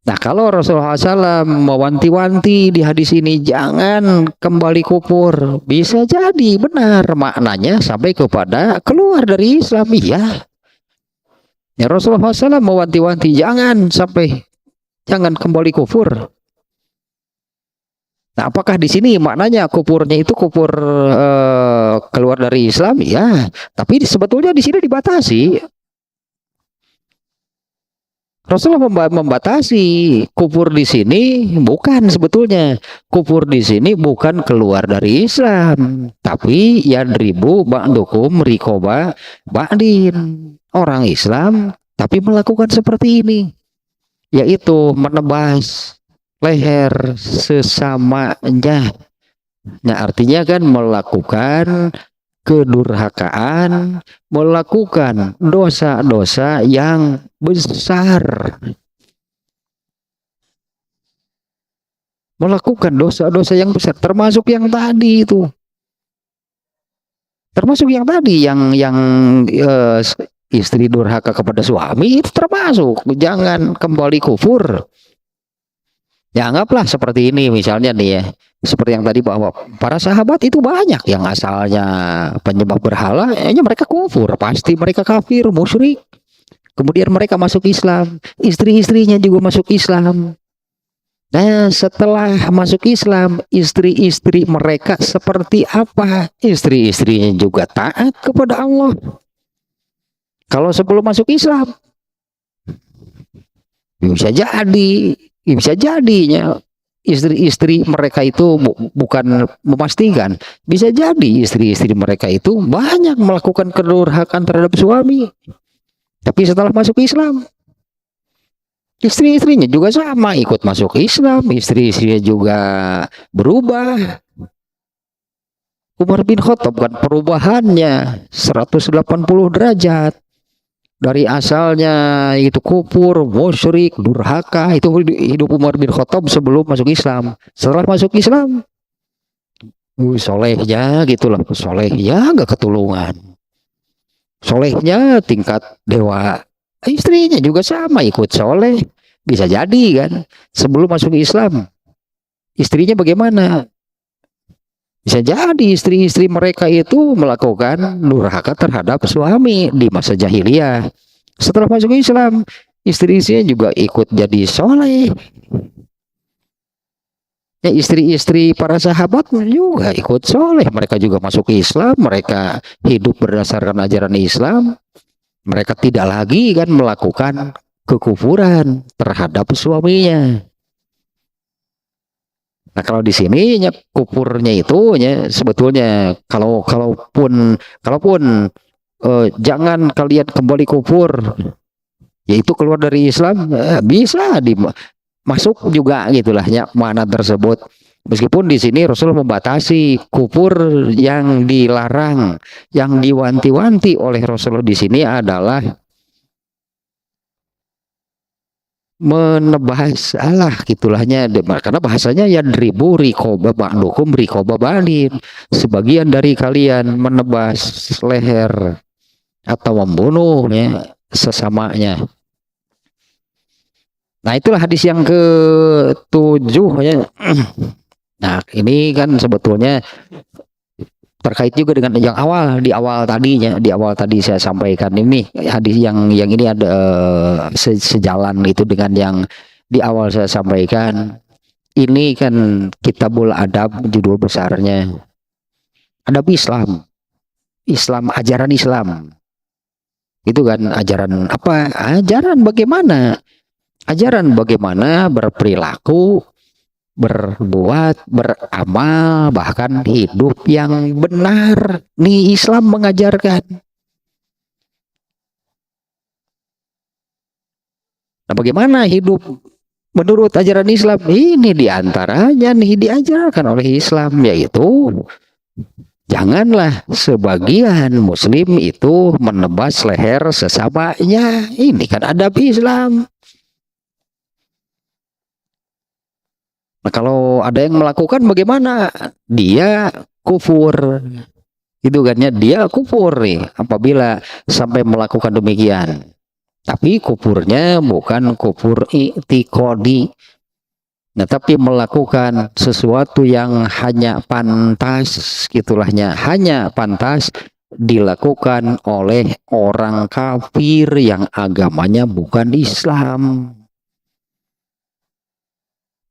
Nah kalau Rasulullah SAW mewanti-wanti di hadis ini jangan kembali kufur, bisa jadi benar maknanya sampai kepada keluar dari Islam. Iya. Ya Rasulullah SAW mewanti-wanti jangan kembali kufur. Nah, apakah di sini maknanya kufurnya itu kufur keluar dari Islam? Ya, tapi sebetulnya di sini dibatasi. Rasulullah membatasi kufur di sini bukan sebetulnya kufur di sini bukan keluar dari Islam, tapi yadribu ba'dukum riqaba ba'din. Orang Islam tapi melakukan seperti ini, yaitu menebas leher sesamanya. Nah artinya kan melakukan kedurhakaan, melakukan dosa-dosa yang besar, melakukan dosa-dosa yang besar, termasuk yang tadi itu, yang istri durhaka kepada suami itu termasuk, jangan kembali kufur. Ya anggaplah seperti ini misalnya nih ya, seperti yang tadi bahwa para sahabat itu banyak yang asalnya penyembah berhala, mereka kufur, pasti mereka kafir, musyrik. Kemudian mereka masuk Islam, istri-istrinya juga masuk Islam. Nah setelah masuk Islam, istri-istri mereka seperti apa? Istri-istrinya juga taat kepada Allah. Kalau sebelum masuk Islam, bisa jadinya istri-istri mereka itu bukan memastikan, bisa jadi istri-istri mereka itu banyak melakukan kedurhakaan terhadap suami. Tapi setelah masuk Islam, istri-istrinya juga sama ikut masuk Islam, istri-istrinya juga berubah. Umar bin Khattab kan perubahannya 180 derajat. Dari asalnya itu kufur, musyrik, durhaka, itu hidup Umar bin Khattab sebelum masuk Islam. Setelah masuk Islam, solehnya gitulah, solehnya gak ketulungan, solehnya tingkat dewa. Istrinya juga sama ikut soleh, bisa jadi kan. Sebelum masuk Islam, istrinya bagaimana? Bisa jadi istri-istri mereka itu melakukan durhaka terhadap suami di masa jahiliyah. Setelah masuk Islam, istri-istrinya juga ikut jadi soleh. Ya, istri-istri para sahabat juga ikut soleh, mereka juga masuk Islam, mereka hidup berdasarkan ajaran Islam, mereka tidak lagi kan melakukan kekufuran terhadap suaminya. Nah kalau di sini ya, kufurnya itu ya sebetulnya kalaupun jangan kalian kembali kufur, yaitu keluar dari Islam, bisa masuk juga gitulah ya makna tersebut. Meskipun di sini Rasul membatasi kufur yang dilarang, yang diwanti-wanti oleh Rasulullah di sini adalah menebas Allah gitulahnya, karena bahasanya ya ribu rikoba ba'dukum rikoba ba'din, sebagian dari kalian menebas leher atau membunuh ya sesamanya. Nah itulah hadis yang ke-7 ya. Nah ini kan sebetulnya terkait juga dengan yang di awal tadi saya sampaikan ini hadis yang ini ada sejalan itu dengan yang di awal saya sampaikan. Ini kan Kitabul Adab judul besarnya. Adab Islam, ajaran Islam. Itu kan ajaran apa? Ajaran bagaimana berperilaku, berbuat, beramal, bahkan hidup yang benar. Nih Islam mengajarkan. Nah, bagaimana hidup menurut ajaran Islam? Ini diantaranya nih diajarkan oleh Islam, yaitu janganlah sebagian Muslim itu menebas leher sesamanya. Ini kan adab Islam. Nah, kalau ada yang melakukan bagaimana? Dia kufur. Itu kan ya, dia kufur nih apabila sampai melakukan demikian. Tapi kufurnya bukan kufur i'tiqadi. Nah, tapi melakukan sesuatu yang hanya pantas gitulahnya, hanya pantas dilakukan oleh orang kafir yang agamanya bukan Islam.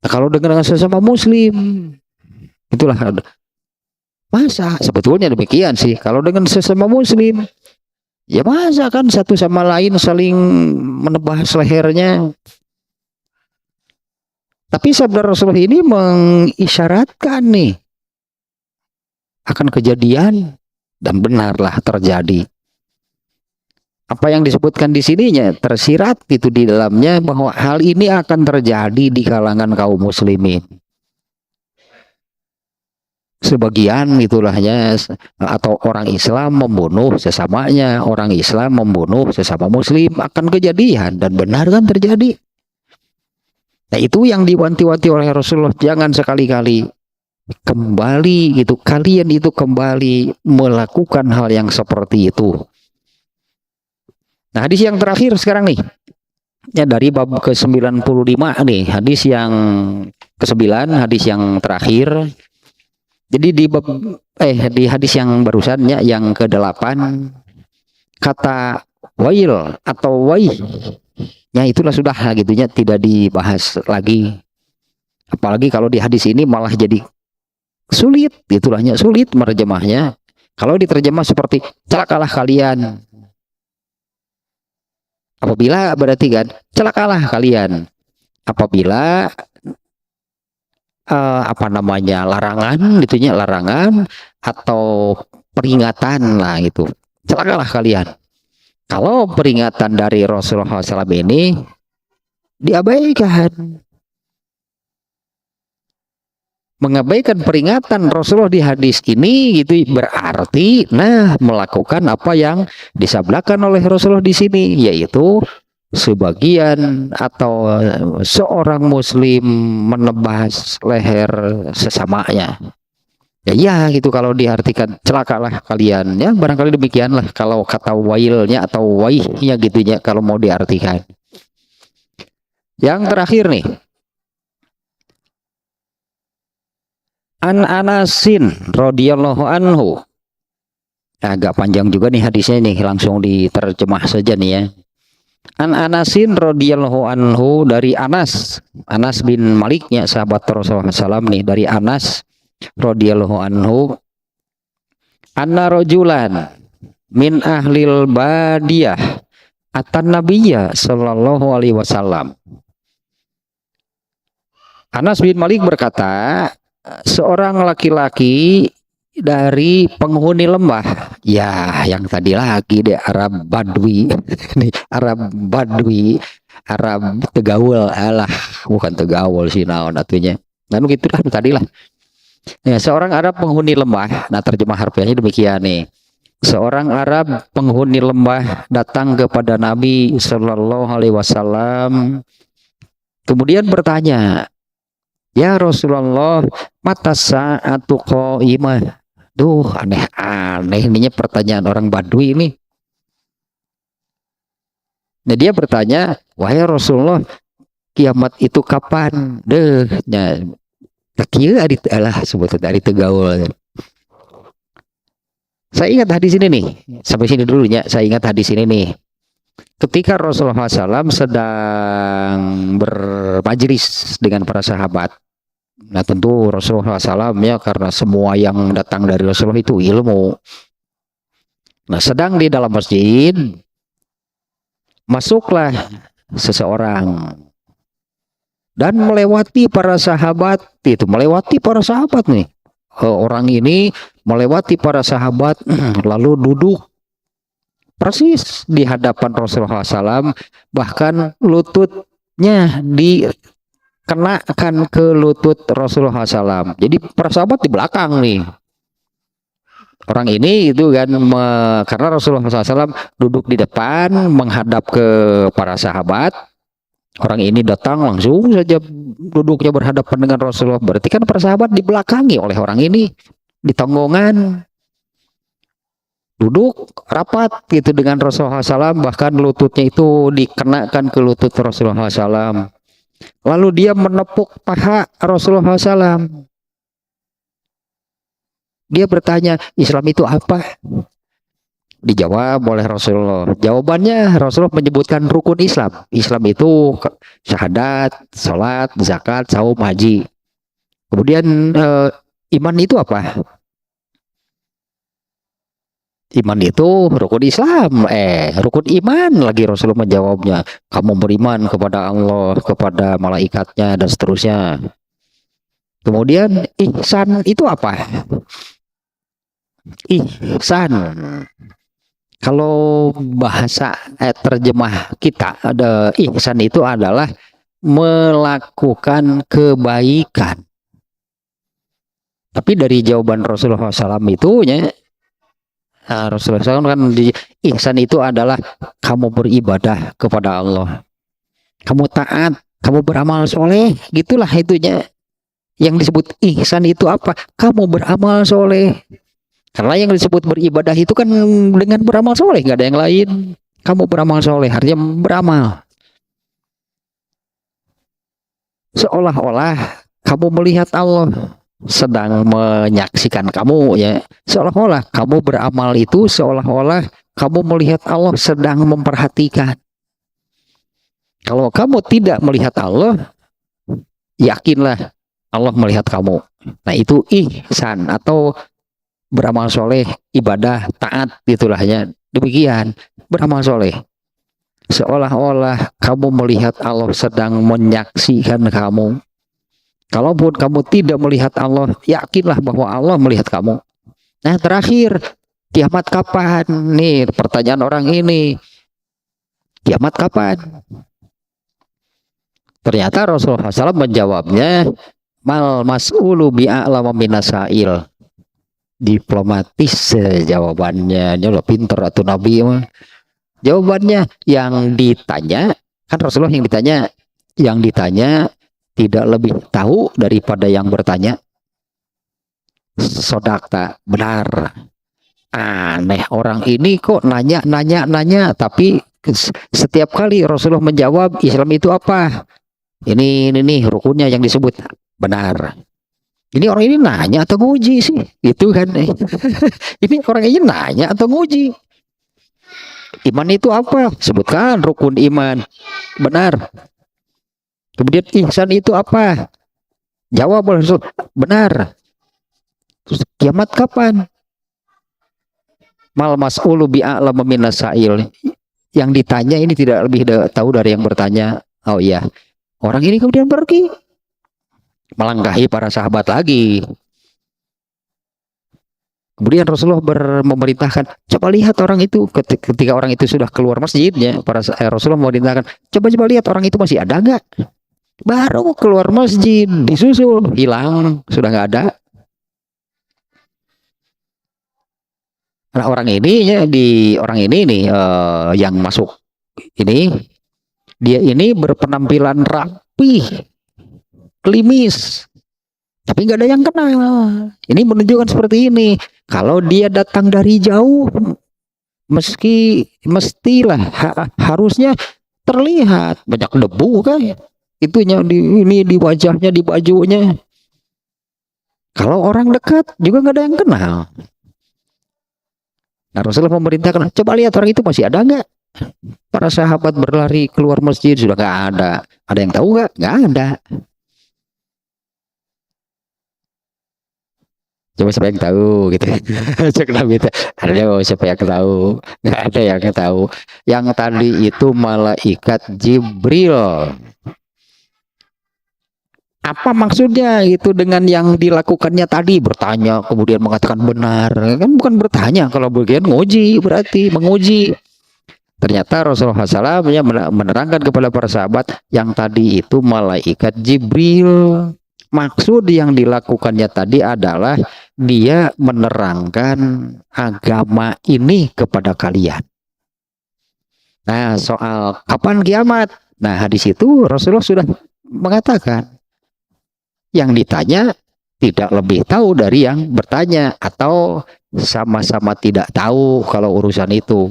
Nah, kalau dengan sesama Muslim, itulah masa sebetulnya demikian sih. Kalau dengan sesama Muslim, ya masa kan satu sama lain saling menebas lehernya. Tapi sabda Rasulullah ini mengisyaratkan nih akan kejadian dan benarlah terjadi. Apa yang disebutkan di sininya tersirat itu di dalamnya bahwa hal ini akan terjadi di kalangan kaum muslimin. Sebagian itulahnya atau orang Islam membunuh sesamanya, orang Islam membunuh sesama Muslim, akan kejadian dan benar kan terjadi. Nah itu yang diwanti-wanti oleh Rasulullah, jangan sekali-kali kembali gitu, kalian itu kembali melakukan hal yang seperti itu. Nah hadis yang terakhir sekarang nih, ya dari bab ke-95 nih, hadis yang ke-9, hadis yang terakhir. Jadi di hadis yang barusannya yang ke-8, kata wail atau waih, ya itulah sudah gitunya, tidak dibahas lagi. Apalagi kalau di hadis ini malah jadi sulit, itulahnya sulit menerjemahnya. Kalau diterjemah seperti celakalah kalian, apabila berarti kan celakalah kalian apabila larangan gitunya, larangan atau peringatan lah gitu, celakalah kalian. Kalau peringatan dari Rasulullah SAW ini diabaikan, mengabaikan peringatan Rasulullah di hadis ini gitu, berarti melakukan apa yang disabdakan oleh Rasulullah di sini, yaitu sebagian atau seorang muslim menebas leher sesamanya. Ya gitu kalau diartikan celakalah kalian, ya barangkali demikianlah kalau kata wailnya atau waihnya gitunya kalau mau diartikan. Yang terakhir nih, An Anasin radhiyallahu anhu. Agak panjang juga nih hadisnya nih, langsung diterjemah saja nih ya. An Anasin radhiyallahu anhu, dari Anas bin Maliknya sahabat Rasulullah SAW nih, dari Anas radhiyallahu anhu, anna rajulan min ahlil badiyah atan nabiyya sallallahu alaihi wasallam. Anas bin Malik berkata, seorang laki-laki dari penghuni lembah, ya yang tadi lagi deh, Arab Badui nih, Arab Badui, Arab Tegaul, alah bukan Tegaul sih naon atunya, lalu gitu kan tadi lah ya, seorang Arab penghuni lembah. Nah terjemah harfiahnya demikian nih, seorang Arab penghuni lembah datang kepada Nabi Shallallahu Alaihi Wasallam, kemudian bertanya, ya Rasulullah, mata sa'atu qaimah. Duh, aneh-aneh ininya pertanyaan orang Badui ini. Nah dia bertanya, wahai Rasulullah, kiamat itu kapan? Deh, nya kieu ari alah sebutna dari Tegaul. Saya ingat hadis ini nih, sampai sini dulu ya. Saya ingat hadis ini nih. Ketika Rasulullah SAW sedang bermajlis dengan para sahabat. Nah tentu Rasulullah SAW ya, karena semua yang datang dari Rasulullah itu ilmu. Nah sedang di dalam masjid, masuklah seseorang dan melewati para sahabat. Itu melewati para sahabat nih, orang ini melewati para sahabat lalu duduk persis di hadapan Rasulullah SAW, bahkan lututnya dikenakan ke lutut Rasulullah SAW. Jadi para sahabat di belakang nih, orang ini itu kan karena Rasulullah SAW duduk di depan menghadap ke para sahabat. Orang ini datang langsung saja duduknya berhadapan dengan Rasulullah. Berarti kan para sahabat dibelakangi oleh orang ini di tonggongan. Duduk rapat gitu dengan Rasulullah SAW. Bahkan lututnya itu dikenakan ke lutut Rasulullah SAW. Lalu dia menepuk paha Rasulullah SAW. Dia bertanya, Islam itu apa? Dijawab oleh Rasulullah. Jawabannya Rasulullah menyebutkan rukun Islam. Islam itu syahadat, salat, zakat, saum, haji. Kemudian iman itu apa? Iman itu rukun Islam. Rukun iman lagi Rasulullah menjawabnya. Kamu beriman kepada Allah, kepada malaikatnya dan seterusnya. Kemudian ihsan itu apa? Ihsan, kalau bahasa terjemah kita, ada ihsan itu adalah melakukan kebaikan. Tapi dari jawaban Rasulullah SAW itu ya, Rasulullah SAW kan ihsan itu adalah kamu beribadah kepada Allah, kamu taat, kamu beramal soleh, gitulah itunya. Yang disebut ihsan itu apa? Kamu beramal soleh. Karena yang disebut beribadah itu kan dengan beramal soleh, nggak ada yang lain. Kamu beramal soleh, artinya beramal. Seolah-olah kamu melihat Allah sedang menyaksikan kamu ya. Seolah-olah kamu beramal itu seolah-olah kamu melihat Allah sedang memperhatikan. Kalau kamu tidak melihat Allah, yakinlah Allah melihat kamu. Nah itu ihsan atau beramal soleh, ibadah, taat, itulah ya. Demikian beramal soleh, seolah-olah kamu melihat Allah sedang menyaksikan kamu. Kalaupun kamu tidak melihat Allah, yakinlah bahwa Allah melihat kamu. Nah terakhir, kiamat kapan? Nih pertanyaan orang ini, kiamat kapan? Ternyata Rasulullah SAW menjawabnya, mal mas'ulu bi'a'lama minasail. Diplomatis jawabannya, dia udah pinter atau Nabi mah. Jawabannya, yang ditanya kan Rasulullah yang ditanya tidak lebih tahu daripada yang bertanya. Sodakta, benar. Aneh orang ini kok nanya, tapi setiap kali Rasulullah menjawab Islam itu apa? Ini nih rukunnya yang disebut, benar. Ini orang ini nanya atau nguji sih? Itu kan. Ini orang ini nanya atau nguji? Iman itu apa? Sebutkan rukun iman. Benar. Kemudian ihsan itu apa? Jawab Rasul. Benar. Terus kiamat kapan? Mal mas'ulu bi'a'lam minas sa'il. Yang ditanya ini tidak lebih tahu dari yang bertanya. Oh iya. Orang ini kemudian pergi. Melangkahi para sahabat lagi. Kemudian Rasulullah memerintahkan, coba lihat orang itu. Ketika orang itu sudah keluar masjidnya, Rasulullah memerintahkan, coba lihat orang itu masih ada nggak? Baru keluar masjid, disusul, hilang, sudah nggak ada. Nah orang ini ya, orang ini nih yang masuk ini, dia ini berpenampilan rapi, klimis, tapi nggak ada yang kenal. Ini menunjukkan seperti ini. Kalau dia datang dari jauh, mestilah harusnya terlihat banyak debu kan, itunya di wajahnya, di bajunya. Kalau orang dekat juga nggak ada yang kenal. Nah, Rasulullah memerintahkan, coba lihat orang itu masih ada nggak? Para sahabat berlari keluar masjid, sudah nggak ada. Ada yang tahu nggak? Nggak ada. Coba siapa yang tahu gitu. Cek Nabi itu, ada siapa yang tahu? Nggak ada yang tahu. Yang tadi itu malaikat Jibril. Apa maksudnya itu dengan yang dilakukannya tadi? Bertanya kemudian mengatakan benar, kan bukan bertanya, kalau bagian nguji berarti menguji. Ternyata Rasulullah SAW menerangkan kepada para sahabat yang tadi itu malaikat Jibril. Maksud yang dilakukannya tadi adalah dia menerangkan agama ini kepada kalian. Nah, soal kapan kiamat, nah hadis itu Rasulullah sudah mengatakan, yang ditanya tidak lebih tahu dari yang bertanya, atau sama-sama tidak tahu kalau urusan itu.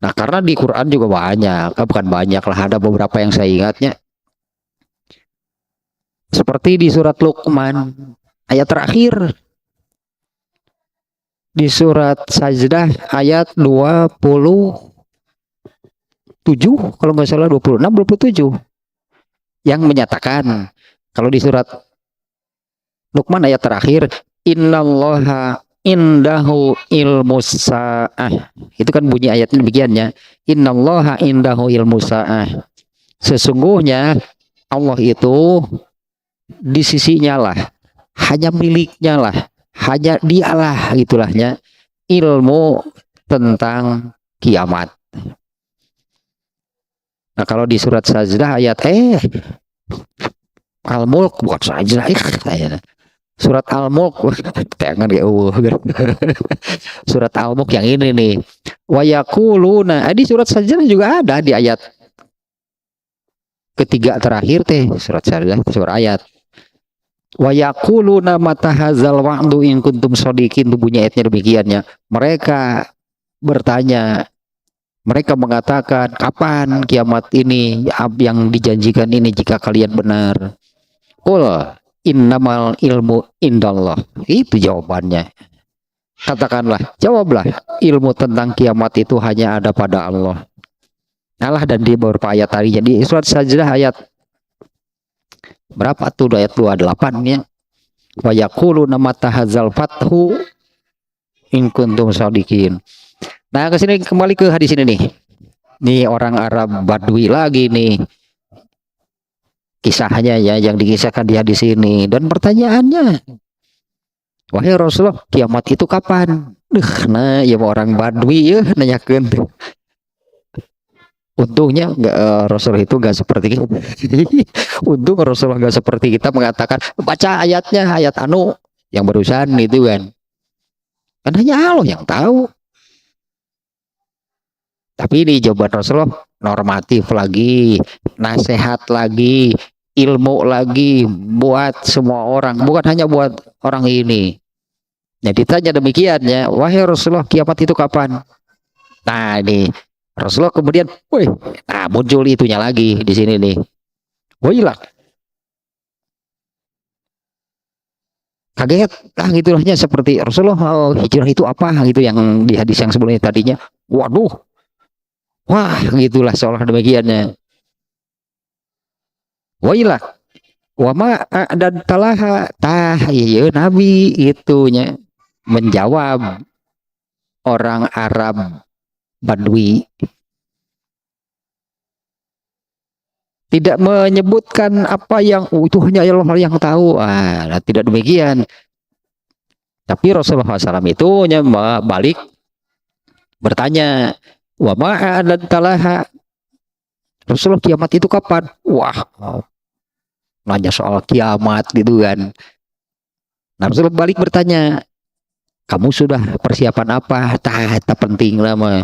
Nah, karena di Quran juga banyak, bukan banyak lah, ada beberapa yang saya ingatnya. Seperti di surat Luqman, ayat terakhir. Di surat Sajdah ayat 27, kalau nggak salah 26, 27. Yang menyatakan, kalau di surat Luqman ayat terakhir, innallaha indahu ilmus sa'ah. Itu kan bunyi ayatnya demikiannya. Innallaha indahu ilmus sa'ah. Sesungguhnya Allah itu di sisinya lah, hanya miliknya lah, hanya dialah gitulahnya ilmu tentang kiamat. Nah, kalau di surat Sajdah ayat Al-Mulk, bukan Sajdah, surat Al-Mulk, jangan surat Al-Mulk yang ini nih. Wa yaquluna, di surat Sajdah juga ada di ayat ketiga terakhir surat Sajdah, surat ayat. Wa yaquluna mata hadzal wa'du in kuntum shodiqin, bunyi ayatnya demikiannya. Mereka bertanya, mereka mengatakan, kapan kiamat ini yang dijanjikan ini jika kalian benar? Qul innamal ilmu indallah. Itu jawabannya. Katakanlah, jawablah, ilmu tentang kiamat itu hanya ada pada Allah. Allah dan di beberapa ayat tadi. Jadi surat Sajdah ayat berapa tuh? Ayat 28 ya. Wa yaquluna mata hadzal fathu in kuntum shodiqin. Nah, kembali ke hadis ini nih. Nih orang Arab Badui lagi nih. Kisahnya ya, yang dikisahkan di hadis ini. Dan pertanyaannya, wahai Rasulullah, kiamat itu kapan? Nah, ya orang Badui ya nanyakan. Untungnya Rasulullah itu nggak seperti kita. Untung Rasulullah nggak seperti kita mengatakan, baca ayatnya, ayat anu yang barusan itu kan. Kan hanya Allah yang tahu. Tapi di jawaban Rasulullah normatif lagi, nasihat lagi, ilmu lagi buat semua orang, bukan hanya buat orang ini. Nah, ditanya demikian ya, wahai Rasulullah, kiamat itu kapan? Nah, ini Rasulullah kemudian, nah muncul itunya lagi di sini nih. Wailah. Kaget gitulahnya, seperti Rasulullah, hijrah itu apa gitu yang di hadis yang sebelumnya tadinya. Waduh, Wah, gitulah seolah demikiannya. Wailah, wama dan talaha tah iya Nabi itunya menjawab orang Arab Badui, tidak menyebutkan apa yang itu hanya Allah yang tahu. Tidak demikian. Tapi Rasulullah SAW itu balik bertanya, wa ma'a dan talaha, Rasulullah kiamat itu kapan? Wah, nanya soal kiamat gitu kan. Nah, Rasulullah balik bertanya, kamu sudah persiapan apa? Tak penting lah mah.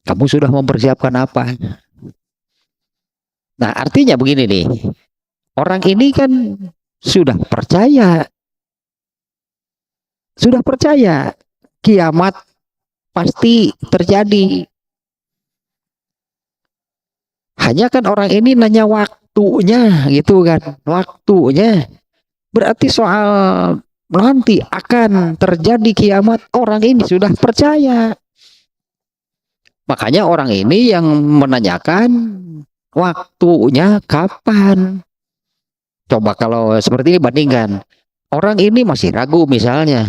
Kamu sudah mempersiapkan apa? Nah, artinya begini nih. Orang ini kan sudah percaya kiamat pasti terjadi. Hanya kan orang ini nanya waktunya gitu kan. Waktunya. Berarti soal nanti akan terjadi kiamat, orang ini sudah percaya. Makanya orang ini yang menanyakan waktunya kapan. Coba kalau seperti ini bandingkan. Orang ini masih ragu misalnya.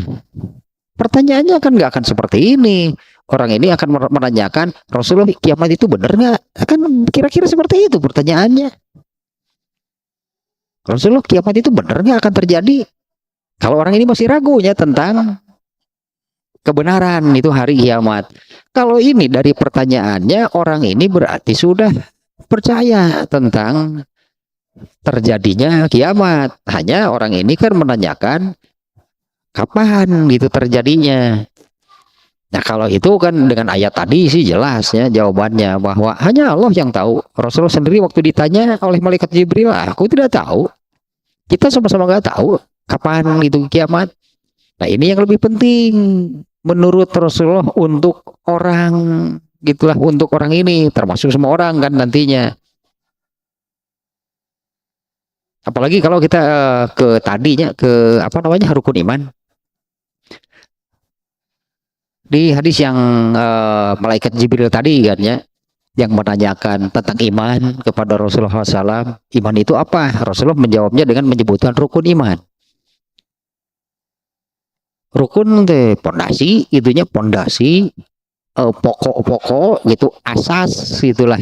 Pertanyaannya kan nggak akan seperti ini. Orang ini akan menanyakan, Rasulullah kiamat itu benar nggak? Akan kira-kira seperti itu pertanyaannya. Rasulullah kiamat itu benar nggak akan terjadi? Kalau orang ini masih ragunya tentang kebenaran itu hari kiamat. Kalau ini dari pertanyaannya, orang ini berarti sudah percaya tentang terjadinya kiamat. Hanya orang ini kan menanyakan kapan gitu terjadinya. Nah, kalau itu kan dengan ayat tadi sih jelas ya jawabannya, bahwa hanya Allah yang tahu. Rasulullah sendiri waktu ditanya oleh malaikat Jibril, aku tidak tahu. Kita sama-sama nggak tahu kapan itu kiamat. Nah, ini yang lebih penting menurut Rasulullah untuk orang, gitulah, untuk orang ini, termasuk semua orang kan nantinya. Apalagi kalau kita ke tadinya, ke apa namanya, rukun iman. Di hadis yang malaikat Jibril tadi kan ya, yang menanyakan tentang iman kepada Rasulullah SAW, iman itu apa? Rasulullah menjawabnya dengan menyebutkan rukun iman. Rukun teh pondasi, itunya pondasi, pokok-pokok gitu, asas gitulah,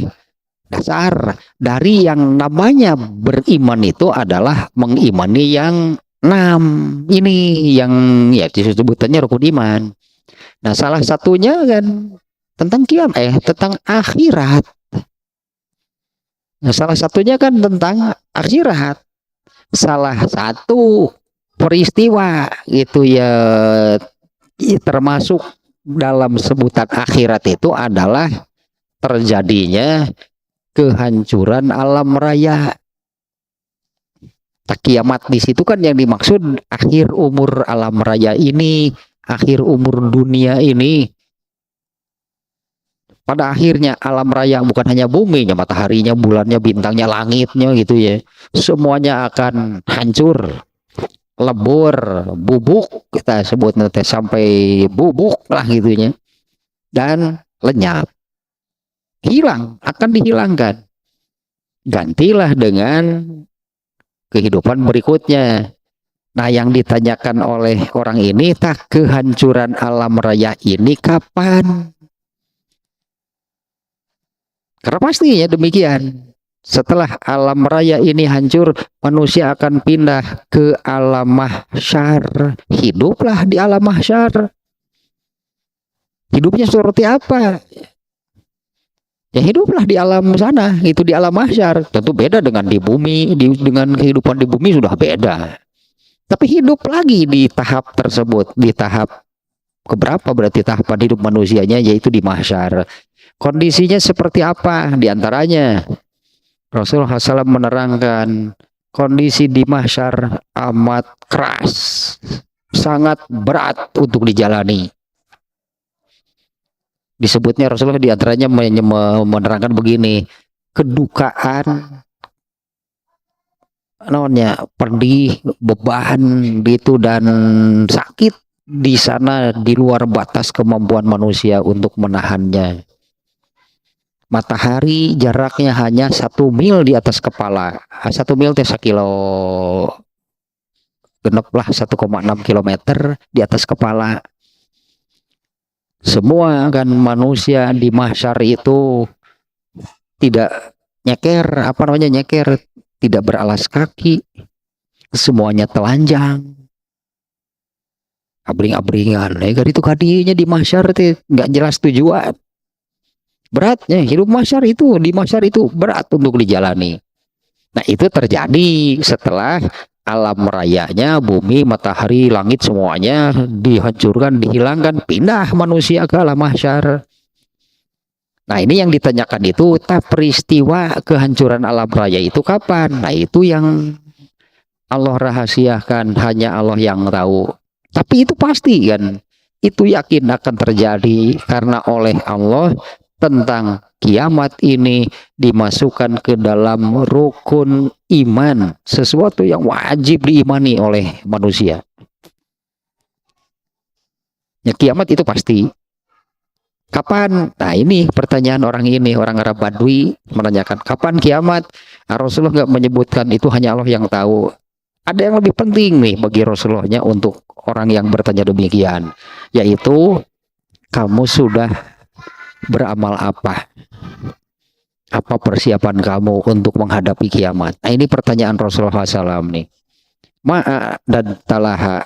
dasar dari yang namanya beriman itu adalah mengimani yang 6 ini, yang ya disebutannya rukun iman. Nah, salah satunya kan tentang kiamat, tentang akhirat. Nah, salah satunya kan tentang akhirat. Salah satu peristiwa itu ya termasuk dalam sebutan akhirat itu adalah terjadinya kehancuran alam raya. Kiamat di situ kan yang dimaksud akhir umur alam raya ini, akhir umur dunia ini. Pada akhirnya alam raya bukan hanya buminya, mataharinya, bulannya, bintangnya, langitnya gitu ya. Semuanya akan hancur, lebur, bubuk, kita sebut nanti sampai bubuk lah gitunya. Dan lenyap. Hilang, akan dihilangkan. Gantilah dengan kehidupan berikutnya. Nah, yang ditanyakan oleh orang ini, tak kehancuran alam raya ini kapan? Karena pastinya demikian. Setelah alam raya ini hancur, manusia akan pindah ke alam mahsyar. Hiduplah di alam mahsyar. Hidupnya seperti apa? Ya hiduplah di alam sana, itu di alam mahsyar. Tentu beda dengan di bumi, dengan kehidupan di bumi sudah beda. Tapi hidup lagi di tahap tersebut, di tahap keberapa berarti tahapan hidup manusianya, yaitu di mahsyar. Kondisinya seperti apa? Di antaranya Rasulullah SAW menerangkan kondisi di mahsyar amat keras, sangat berat untuk dijalani. Disebutnya Rasulullah di antaranya menerangkan begini, kedukaan, namanya pedih, beban gitu, dan sakit di sana di luar batas kemampuan manusia untuk menahannya. Matahari jaraknya hanya 1 mil di atas kepala. 1 mil teh 1 kilo genep lah, 1,6 kilometer di atas kepala. Semua kan manusia di mahsyar itu tidak nyeker, apa namanya nyeker, tidak beralas kaki, semuanya telanjang, abring-abringan. Nah, itu kadinya di mahsyar itu nggak jelas tujuan. Beratnya hidup mahsyar itu, di mahsyar itu berat untuk dijalani. Nah, itu terjadi setelah alam rayanya, bumi, matahari, langit semuanya dihancurkan, dihilangkan, pindah manusia ke alam mahsyar. Nah, ini yang ditanyakan itu, peristiwa kehancuran alam raya itu kapan? Nah, itu yang Allah rahasiakan, hanya Allah yang tahu. Tapi itu pasti kan, itu yakin akan terjadi karena oleh Allah tentang kiamat ini dimasukkan ke dalam rukun iman, sesuatu yang wajib diimani oleh manusia. Ya, kiamat itu pasti. Kapan? Nah, ini pertanyaan orang ini, orang Arab Badui menanyakan kapan kiamat. Nah, Rasulullah nggak menyebutkan, itu hanya Allah yang tahu. Ada yang lebih penting nih bagi Rasulullahnya untuk orang yang bertanya demikian, yaitu kamu sudah beramal apa? Apa persiapan kamu untuk menghadapi kiamat? Nah, ini pertanyaan Rasulullah SAW nih. Ma'a dan talaha,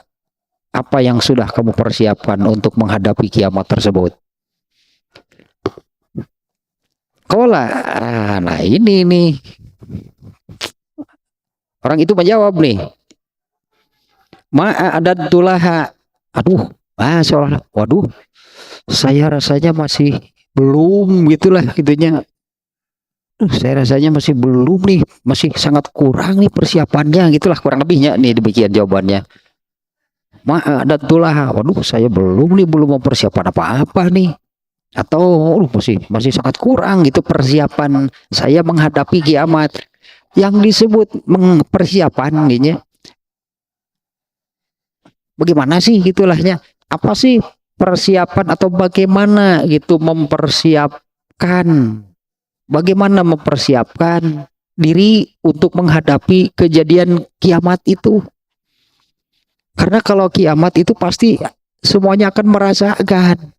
apa yang sudah kamu persiapkan untuk menghadapi kiamat tersebut? Kola, nah ini nih. Orang itu menjawab nih. Ma'adadulaha. Aduh, seolah, waduh, saya rasanya masih belum gitulah gitunya. Saya rasanya masih belum nih, masih sangat kurang nih persiapannya, gitulah kurang lebihnya nih, demikian jawabannya. Ma'adadulaha. Waduh, saya belum mempersiapkan apa-apa nih. Atau masih sangat kurang gitu persiapan saya menghadapi kiamat. Yang disebut persiapan gitu, bagaimana sih gitulahnya, apa sih persiapan atau bagaimana gitu bagaimana mempersiapkan diri untuk menghadapi kejadian kiamat itu. Karena kalau kiamat itu pasti semuanya akan merasakan.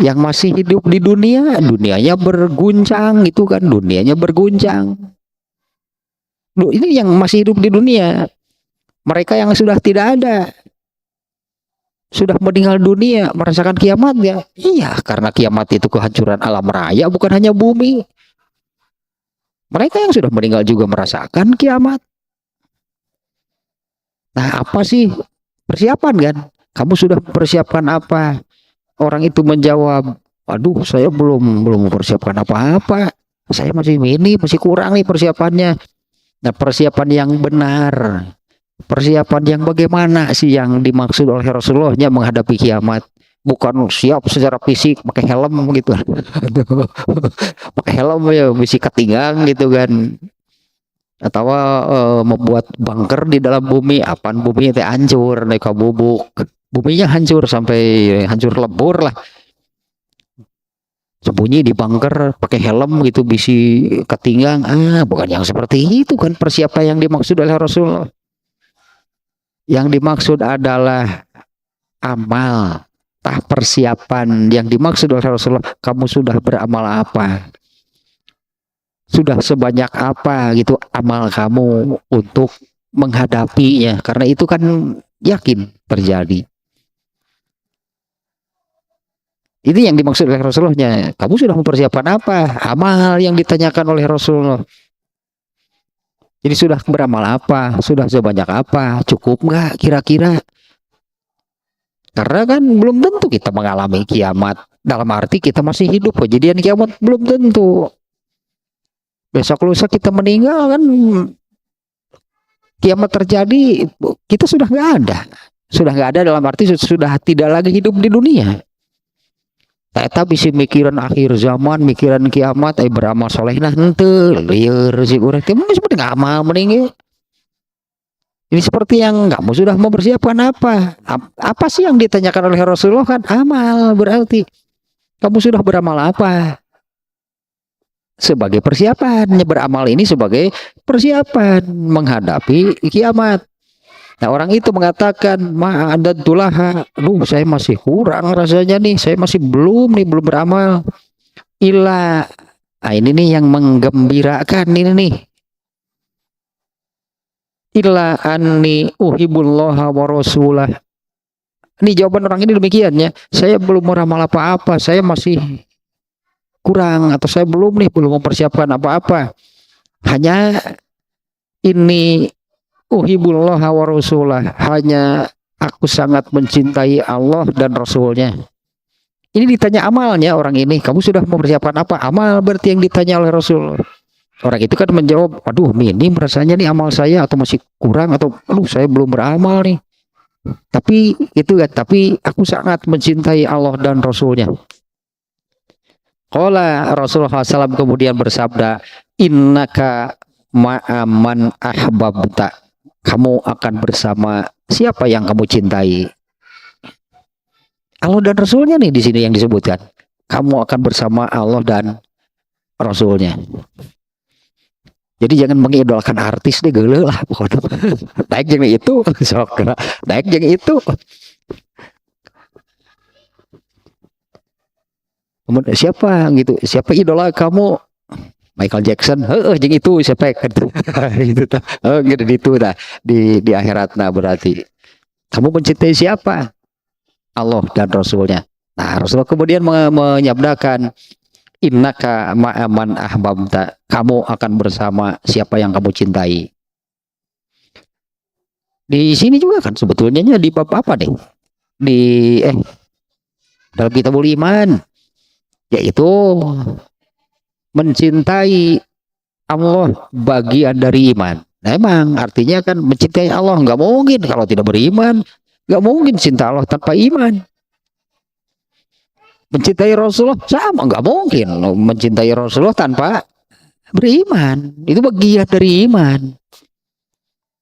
Yang masih hidup di dunia, dunianya berguncang gitu kan, dunianya berguncang. Loh, ini yang masih hidup di dunia. Mereka yang sudah tidak ada, sudah meninggal dunia, merasakan kiamat ya. Iya, karena kiamat itu kehancuran alam raya, bukan hanya bumi. Mereka yang sudah meninggal juga merasakan kiamat. Nah, apa sih persiapan kan? Kamu sudah mempersiapkan apa? Orang itu menjawab, aduh, saya belum mempersiapkan apa-apa. Saya masih kurang nih persiapannya. Nah, persiapan yang benar, persiapan yang bagaimana sih yang dimaksud oleh Rasulullahnya menghadapi kiamat? Bukan siap secara fisik pakai helm gitu. Pakai helm ya bisa ketinggang gitu kan. Atau membuat bunker di dalam bumi, apaan bumi itu hancur, naik bubuk. Buminya hancur sampai hancur lebur lah. Sembunyi di bunker pakai helm gitu bisa ketinggang. Bukan yang seperti itu kan persiapan yang dimaksud oleh Rasulullah. Yang dimaksud adalah amal. Persiapan yang dimaksud oleh Rasulullah, kamu sudah beramal apa? Sudah sebanyak apa gitu amal kamu untuk menghadapinya? Karena itu kan yakin terjadi. Ini yang dimaksud oleh Rasulullahnya. Kamu sudah mempersiapkan apa? Amal yang ditanyakan oleh Rasulullah. Jadi sudah beramal apa? Sudah sebanyak apa? Cukup nggak kira-kira? Karena kan belum tentu kita mengalami kiamat. Dalam arti kita masih hidup. Kejadian kiamat belum tentu. Besok lusa kita meninggal kan, kiamat terjadi, kita sudah nggak ada. Sudah nggak ada dalam arti sudah tidak lagi hidup di dunia. Eta bisa mikiran akhir zaman, mikiran kiamat, beramal soleh nah henteu lieur si urang teh seperti ngamal mending. Ini seperti yang kamu sudah mempersiapkan apa? Apa sih yang ditanyakan oleh Rasulullah kan amal, berarti kamu sudah beramal apa? sebagai persiapan, beramal ini sebagai persiapan menghadapi kiamat. Nah, orang itu mengatakan, ma'adatulah, saya masih kurang rasanya nih, saya masih belum beramal. Illa, nah ini nih yang menggembirakan ini nih. Illa anni uhibbullaha wa rasulah. Ini jawaban orang ini demikiannya. Saya belum beramal apa-apa, saya masih kurang, atau saya belum mempersiapkan apa-apa. Hanya ini uhibbullaha wa rasulah, hanya aku sangat mencintai Allah dan Rasulnya. Ini ditanya amalnya orang ini, kamu sudah mempersiapkan apa? Amal berarti yang ditanya oleh Rasul. Orang itu kan menjawab, aduh minim rasanya nih amal saya, atau masih kurang, atau aduh saya belum beramal nih. Tapi itu kan, tapi aku sangat mencintai Allah dan Rasulnya. Qala Rasulullah SAW kemudian bersabda, innaka ma'aman ahbabta, kamu akan bersama siapa yang kamu cintai. Allah dan Rasulnya nih di sini yang disebutkan. Kamu akan bersama Allah dan Rasulnya. Jadi jangan mengidolakan artis deh, geuleuh lah pokoknya. Daek jeung itu, sok daek jeung itu. Siapa gitu? Siapa idola kamu? Michael Jackson. Heeh, jeung itu siapa gitu. Itu tah. Oh, gitu itu tah di akhirat. Nah, berarti kamu mencintai siapa? Allah dan Rasulnya. Nah, Rasulullah kemudian menyabdakan, innaka ma'aman ahbabta, kamu akan bersama siapa yang kamu cintai. Di sini juga kan sebetulnya di bab apa deh? Di dalam kitabul iman, yaitu mencintai Allah bagian dari iman. Nah, emang artinya kan mencintai Allah, nggak mungkin kalau tidak beriman, nggak mungkin cinta Allah tanpa iman. Mencintai Rasulullah sama, nggak mungkin mencintai Rasulullah tanpa beriman. Itu bagian dari iman.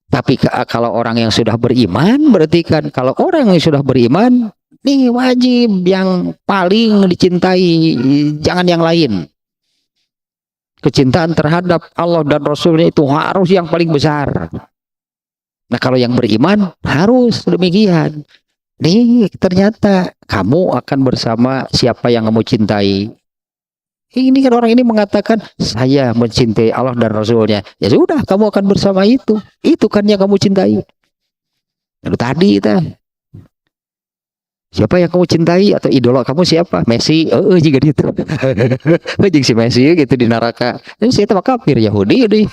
Tapi kalau orang yang sudah beriman, berarti kan kalau orang yang sudah beriman, nih wajib yang paling dicintai, jangan yang lain. Kecintaan terhadap Allah dan Rasulnya itu harus yang paling besar. Nah, kalau yang beriman harus demikian. Nih ternyata kamu akan bersama siapa yang kamu cintai. Ini kan orang ini mengatakan saya mencintai Allah dan Rasulnya. Ya sudah, kamu akan bersama itu. Itu kan yang kamu cintai. Lalu tadi itu, siapa yang kamu cintai atau idola kamu siapa? Messi. Jika gitu. Jika si Messi gitu di neraka. Ini saya tahu kafir Yahudi deh.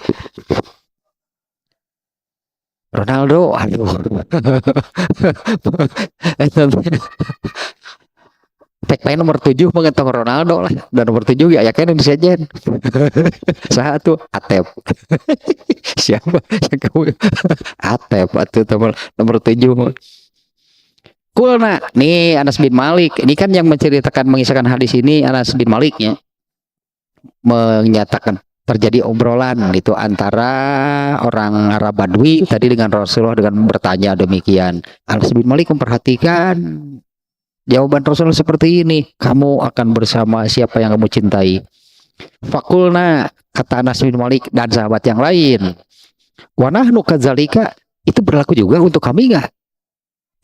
Ronaldo, aduh. Tagline nomor 7 mengenai Ronaldo lah. Dan nomor 7 ya yakin yang disajen. Satu Atep. Siapa yang kamu? Atep atau nomor 7. Kulna, nih Anas bin Malik. Ini kan yang menceritakan mengisahkan hadis ini Anas bin Maliknya. Menyatakan terjadi obrolan itu antara orang Arab Badui tadi dengan Rasulullah dengan bertanya demikian. Anas bin Malik memperhatikan jawaban Rasulullah seperti ini, kamu akan bersama siapa yang kamu cintai. Fakulna, kata Anas bin Malik dan sahabat yang lain, wa nahnu kadzalika, itu berlaku juga untuk kami enggak?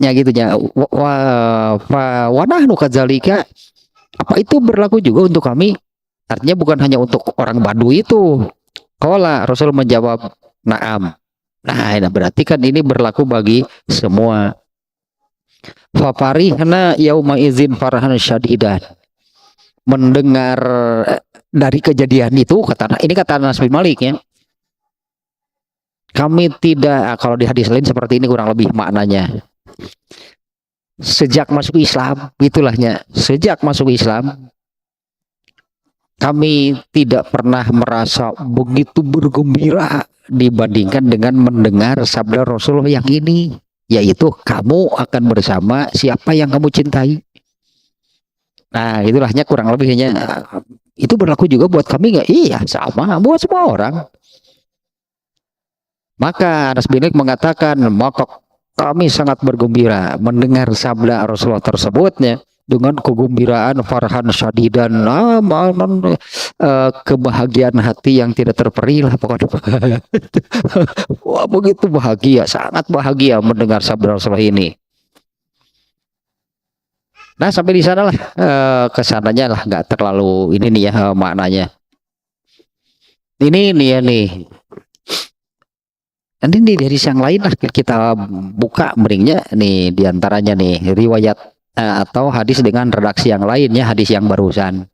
Ya gitunya. Wa nahnu kadzalika, apa itu berlaku juga untuk kami? Artinya bukan hanya untuk orang Badui itu. Qala, Rasul menjawab, na'am. Nah, berarti kan ini berlaku bagi semua. Fafarihna yauma izin farahan syadidan. Mendengar dari kejadian itu, ini kata Anas bin Malik ya. Kami tidak, kalau di hadis lain seperti ini kurang lebih maknanya. Sejak masuk Islam, itulahnya. Sejak masuk Islam, kami tidak pernah merasa begitu bergembira dibandingkan dengan mendengar sabda Rasulullah yang ini, yaitu kamu akan bersama siapa yang kamu cintai. Nah, itulahnya kurang lebihnya. Itu berlaku juga buat kami nggak? Iya, sama buat semua orang. Maka Anas bin Malik mengatakan, maka kami sangat bergembira mendengar sabda Rasulullah tersebutnya dengan kegembiraan farhan syadidan, kebahagiaan hati yang tidak terperi lah pokoknya. Wah, begitu bahagia, sangat bahagia mendengar sabda Rasulullah ini. Nah, sampai di sana lah, kesananya lah, nggak terlalu ini nih ya, maknanya. Ini nih ya nih. Nanti nih dari yang lain lah kita buka meringnya nih, diantaranya nih riwayat atau hadis dengan redaksi yang lainnya, hadis yang barusan.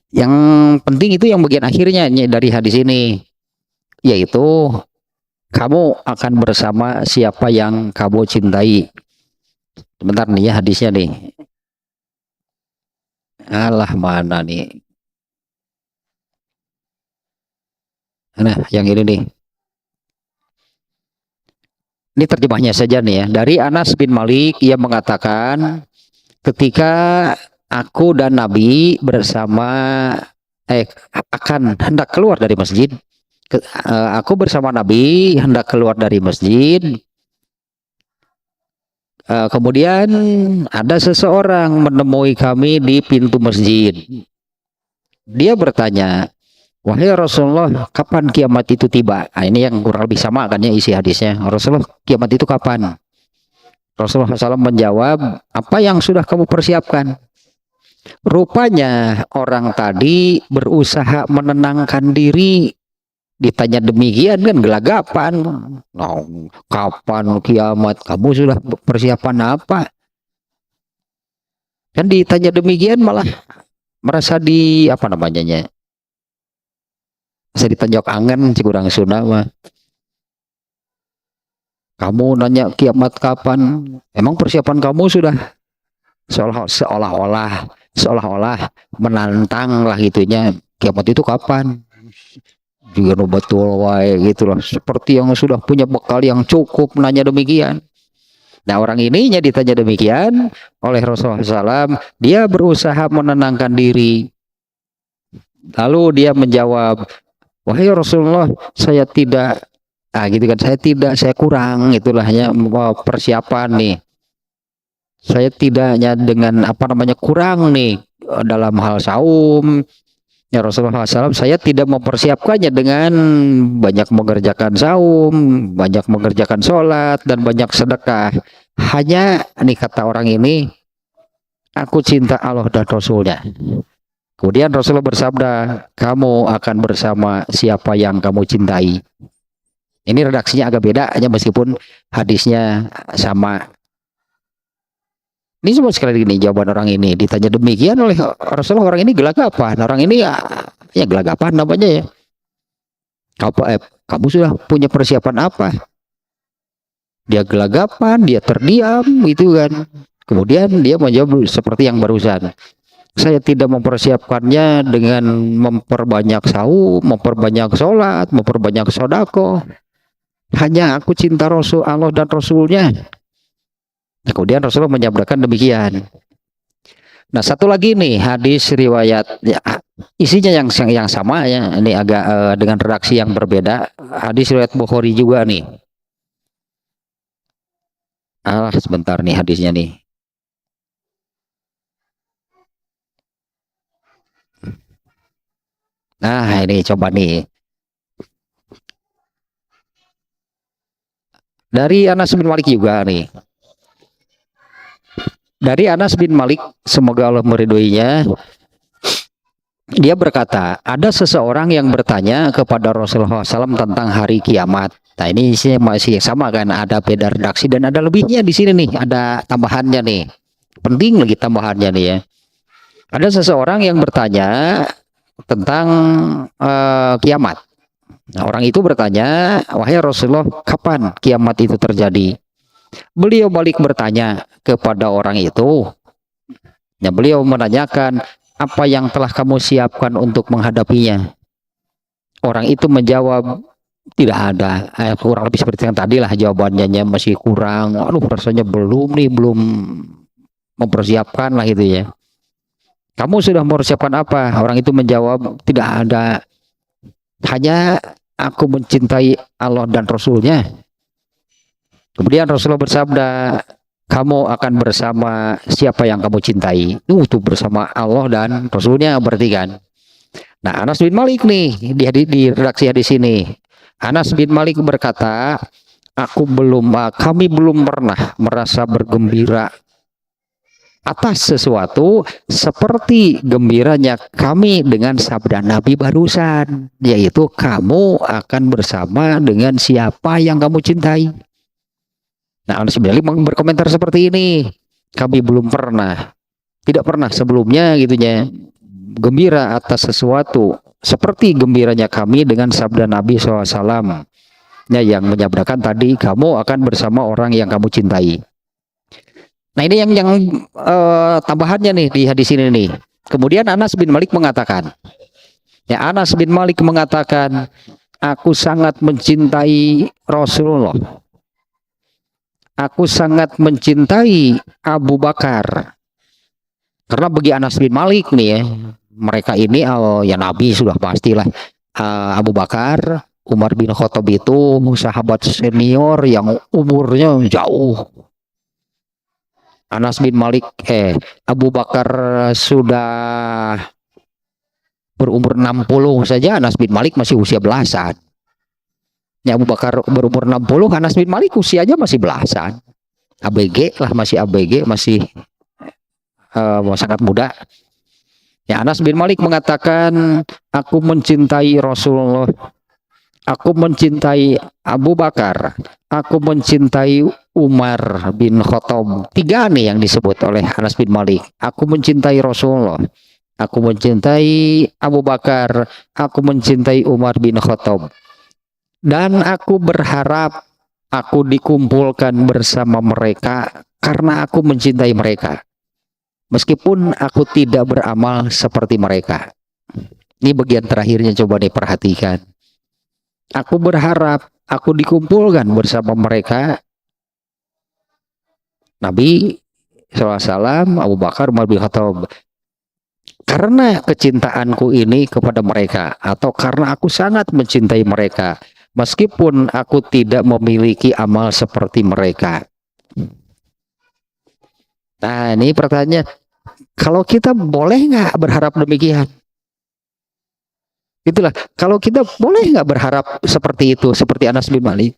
Yang penting itu yang bagian akhirnya dari hadis ini, yaitu kamu akan bersama siapa yang kamu cintai. Sebentar nih ya hadisnya nih. Alah, mana nih? Nah, yang ini nih. Ini terjemahnya saja nih ya. Dari Anas bin Malik, ia mengatakan, ketika aku dan Nabi bersama akan hendak keluar dari masjid, aku bersama Nabi hendak keluar dari masjid. Kemudian ada seseorang menemui kami di pintu masjid. Dia bertanya, wahai Rasulullah, kapan kiamat itu tiba? Nah, ini yang kurang lebih sama kan ya isi hadisnya. Rasulullah, kiamat itu kapan? Rasulullah SAW menjawab, apa yang sudah kamu persiapkan? Rupanya orang tadi berusaha menenangkan diri. Ditanya demikian kan gelagapan. Nah, kapan kiamat? Kamu sudah persiapan apa? Kan ditanya demikian malah merasa di apa namanya? Saya ditanjok angen kurang Sunda mah. Kamu nanya kiamat kapan? Emang persiapan kamu sudah seolah-olah menantang lah gitunya. Kiamat itu kapan? Juga no betul wae gitu loh, seperti yang sudah punya bekal yang cukup nanya demikian. Nah, orang ininya ditanya demikian oleh Rasulullah SAW, dia berusaha menenangkan diri. Lalu dia menjawab, wahai Rasulullah, saya tidak, gitu kan, saya kurang, itulah hanya persiapan nih. Saya tidaknya dengan apa namanya kurang nih dalam hal saum. Ya Rasulullah SAW, saya tidak mempersiapkannya dengan banyak mengerjakan saum, banyak mengerjakan sholat, dan banyak sedekah. Hanya, nih kata orang ini, aku cinta Allah dan Rasulnya. Kemudian Rasulullah bersabda, kamu akan bersama siapa yang kamu cintai. Ini redaksinya agak beda, hanya meskipun hadisnya sama. Ini semua sekali lagi nih jawaban orang ini. Ditanya demikian oleh Rasulullah, orang ini gelagapan. Orang ini ya gelagapan namanya ya. Kamu sudah punya persiapan apa? Dia gelagapan, dia terdiam gitu kan. Kemudian dia menjawab seperti yang barusan. Saya tidak mempersiapkannya dengan memperbanyak saum, memperbanyak sholat, memperbanyak sodako. Hanya aku cinta Rasul Allah dan Rasulnya. Kemudian Rasulullah menyabdakan demikian. Nah, satu lagi nih hadis riwayat ya, isinya yang sama ya. Ini agak dengan redaksi yang berbeda. Hadis riwayat Bukhari juga nih. Sebentar nih hadisnya nih. Nah, ini coba nih. Dari Anas bin Malik juga nih. Dari Anas bin Malik, semoga Allah meridhoinya, dia berkata, ada seseorang yang bertanya kepada Rasulullah SAW tentang hari kiamat. Nah, ini masih sama kan, ada beda redaksi dan ada lebihnya di sini nih, ada tambahannya nih. Penting lagi tambahannya nih ya. Ada seseorang yang bertanya tentang kiamat. Nah, orang itu bertanya, wahai Rasulullah, kapan kiamat itu terjadi? Beliau balik bertanya kepada orang itu. Ya, beliau menanyakan, apa yang telah kamu siapkan untuk menghadapinya? Orang itu menjawab, tidak ada. Kurang lebih seperti yang tadi lah jawabannya, masih kurang. Aduh, rasanya belum mempersiapkan lah gitu ya. Kamu sudah mempersiapkan apa? Orang itu menjawab, tidak ada. Hanya aku mencintai Allah dan Rasulnya. Kemudian Rasulullah bersabda, kamu akan bersama siapa yang kamu cintai. Itu bersama Allah dan Rasulnya berarti kan. Nah, Anas bin Malik nih di redaksi hadis ini. Anas bin Malik berkata, kami belum pernah merasa bergembira atas sesuatu seperti gembiranya kami dengan sabda Nabi barusan, yaitu kamu akan bersama dengan siapa yang kamu cintai. Nah, Anas bin Malik berkomentar seperti ini, kami belum pernah, tidak pernah sebelumnya gitunya, gembira atas sesuatu seperti gembiranya kami dengan sabda Nabi SAW, ya, yang menyabdakan tadi kamu akan bersama orang yang kamu cintai. Nah, ini yang tambahannya nih di hadis ini nih. Kemudian Anas bin Malik mengatakan, Anas bin Malik mengatakan, aku sangat mencintai Rasulullah. Aku sangat mencintai Abu Bakar. Karena bagi Anas bin Malik nih ya, mereka ini ya Nabi sudah pastilah. Abu Bakar, Umar bin Khattab itu sahabat senior yang umurnya jauh. Anas bin Malik, Abu Bakar sudah berumur 60 saja, Anas bin Malik masih usia belasan. Ya, Abu Bakar berumur 60, Anas bin Malik usianya masih belasan. ABG lah, masih ABG, masih sangat muda. Ya, Anas bin Malik mengatakan, aku mencintai Rasulullah, aku mencintai Abu Bakar, aku mencintai Umar bin Khattab. 3 nih yang disebut oleh Anas bin Malik. Aku mencintai Rasulullah, aku mencintai Abu Bakar, aku mencintai Umar bin Khattab. Dan aku berharap aku dikumpulkan bersama mereka karena aku mencintai mereka. Meskipun aku tidak beramal seperti mereka. Ini bagian terakhirnya, coba deh perhatikan. Aku berharap aku dikumpulkan bersama mereka. Nabi SAW, Abu Bakar, Umar bin Khattab. Karena kecintaanku ini kepada mereka, atau karena aku sangat mencintai mereka, meskipun aku tidak memiliki amal seperti mereka. Nah, ini pertanyaan, kalau kita boleh nggak berharap demikian? Itulah, kalau kita boleh nggak berharap seperti itu, seperti Anas bin Malik?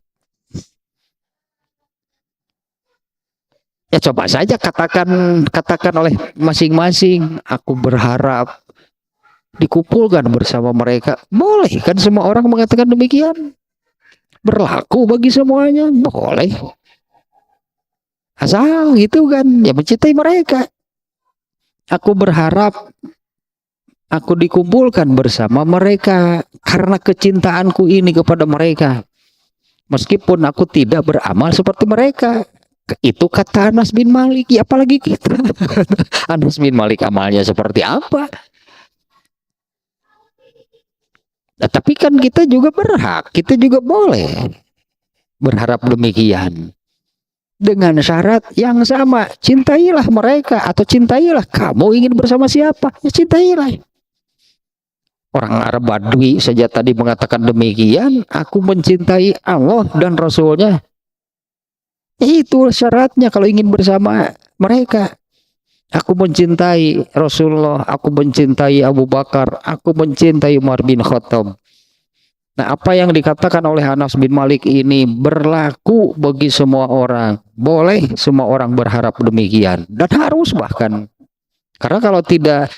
Ya coba saja katakan oleh masing-masing, aku berharap dikumpulkan bersama mereka. Boleh kan semua orang mengatakan demikian? Berlaku bagi semuanya, boleh. Asal gitu kan, ya mencintai mereka. Aku berharap aku dikumpulkan bersama mereka karena kecintaanku ini kepada mereka. Meskipun aku tidak beramal seperti mereka. Itu kata Anas bin Malik. Ya apalagi kita. Anas bin Malik amalnya seperti apa? Nah, tapi kan kita juga berhak, kita juga boleh berharap demikian. Dengan syarat yang sama, cintailah mereka, atau cintailah kamu ingin bersama siapa, ya cintailah. Orang Arab Badui saja tadi mengatakan demikian, aku mencintai Allah dan Rasulnya. Itu syaratnya kalau ingin bersama mereka. Aku mencintai Rasulullah, aku mencintai Abu Bakar, aku mencintai Umar bin Khattab. Nah, apa yang dikatakan oleh Anas bin Malik ini berlaku bagi semua orang. Boleh semua orang berharap demikian, dan harus bahkan. Karena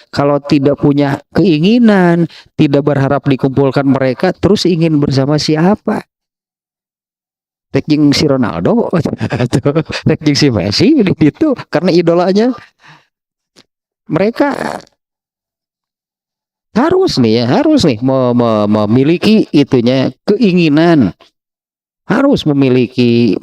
kalau tidak punya keinginan, tidak berharap dikumpulkan mereka, terus ingin bersama siapa? Ranking si Ronaldo, ranking si Messi itu karena idolanya. Mereka harus nih memiliki itunya, keinginan, harus memiliki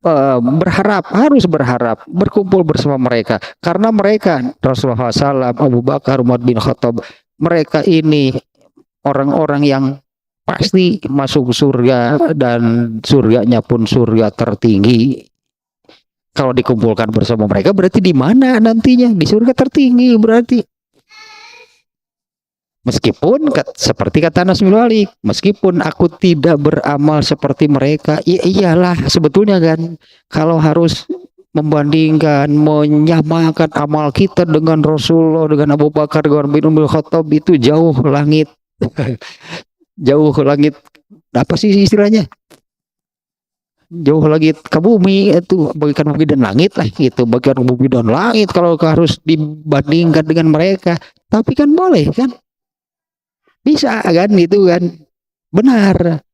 harus berharap berkumpul bersama mereka, karena mereka Rasulullah SAW, Abu Bakar, Umar bin Khattab, mereka ini orang-orang yang pasti masuk surga, dan surganya pun surga tertinggi. Kalau dikumpulkan bersama mereka berarti di mana nantinya? Di surga tertinggi berarti. Meskipun seperti kata Anas bin Malik, meskipun aku tidak beramal seperti mereka, ya iyalah sebetulnya kan, kalau harus membandingkan, menyamakan amal kita dengan Rasulullah, dengan Abu Bakar, dengan bin Khattab, itu jauh langit Jauh langit, apa sih istilahnya, jauh langit ke bumi, itu bagikan bumi dan langit lah gitu, bagikan bumi dan langit kalau harus dibandingkan dengan mereka. Tapi kan boleh kan, bisa kan gitu kan, benar,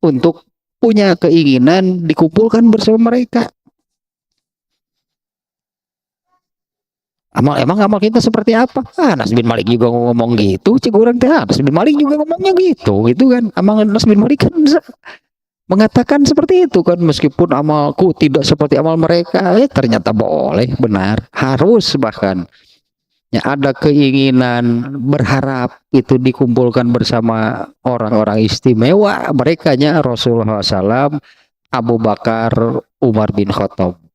untuk punya keinginan dikumpulkan bersama mereka. Emang amal kita seperti apa? Anas bin Malik juga ngomong gitu, cik orang teh Anas bin Malik juga ngomongnya gitu kan. Amal Anas bin Malik kan mengatakan seperti itu kan, meskipun amalku tidak seperti amal mereka, ternyata boleh, benar, harus, bahkan ya ada keinginan berharap itu dikumpulkan bersama orang-orang istimewa, mereka nya Rasulullah SAW, Abu Bakar, Umar bin Khattab.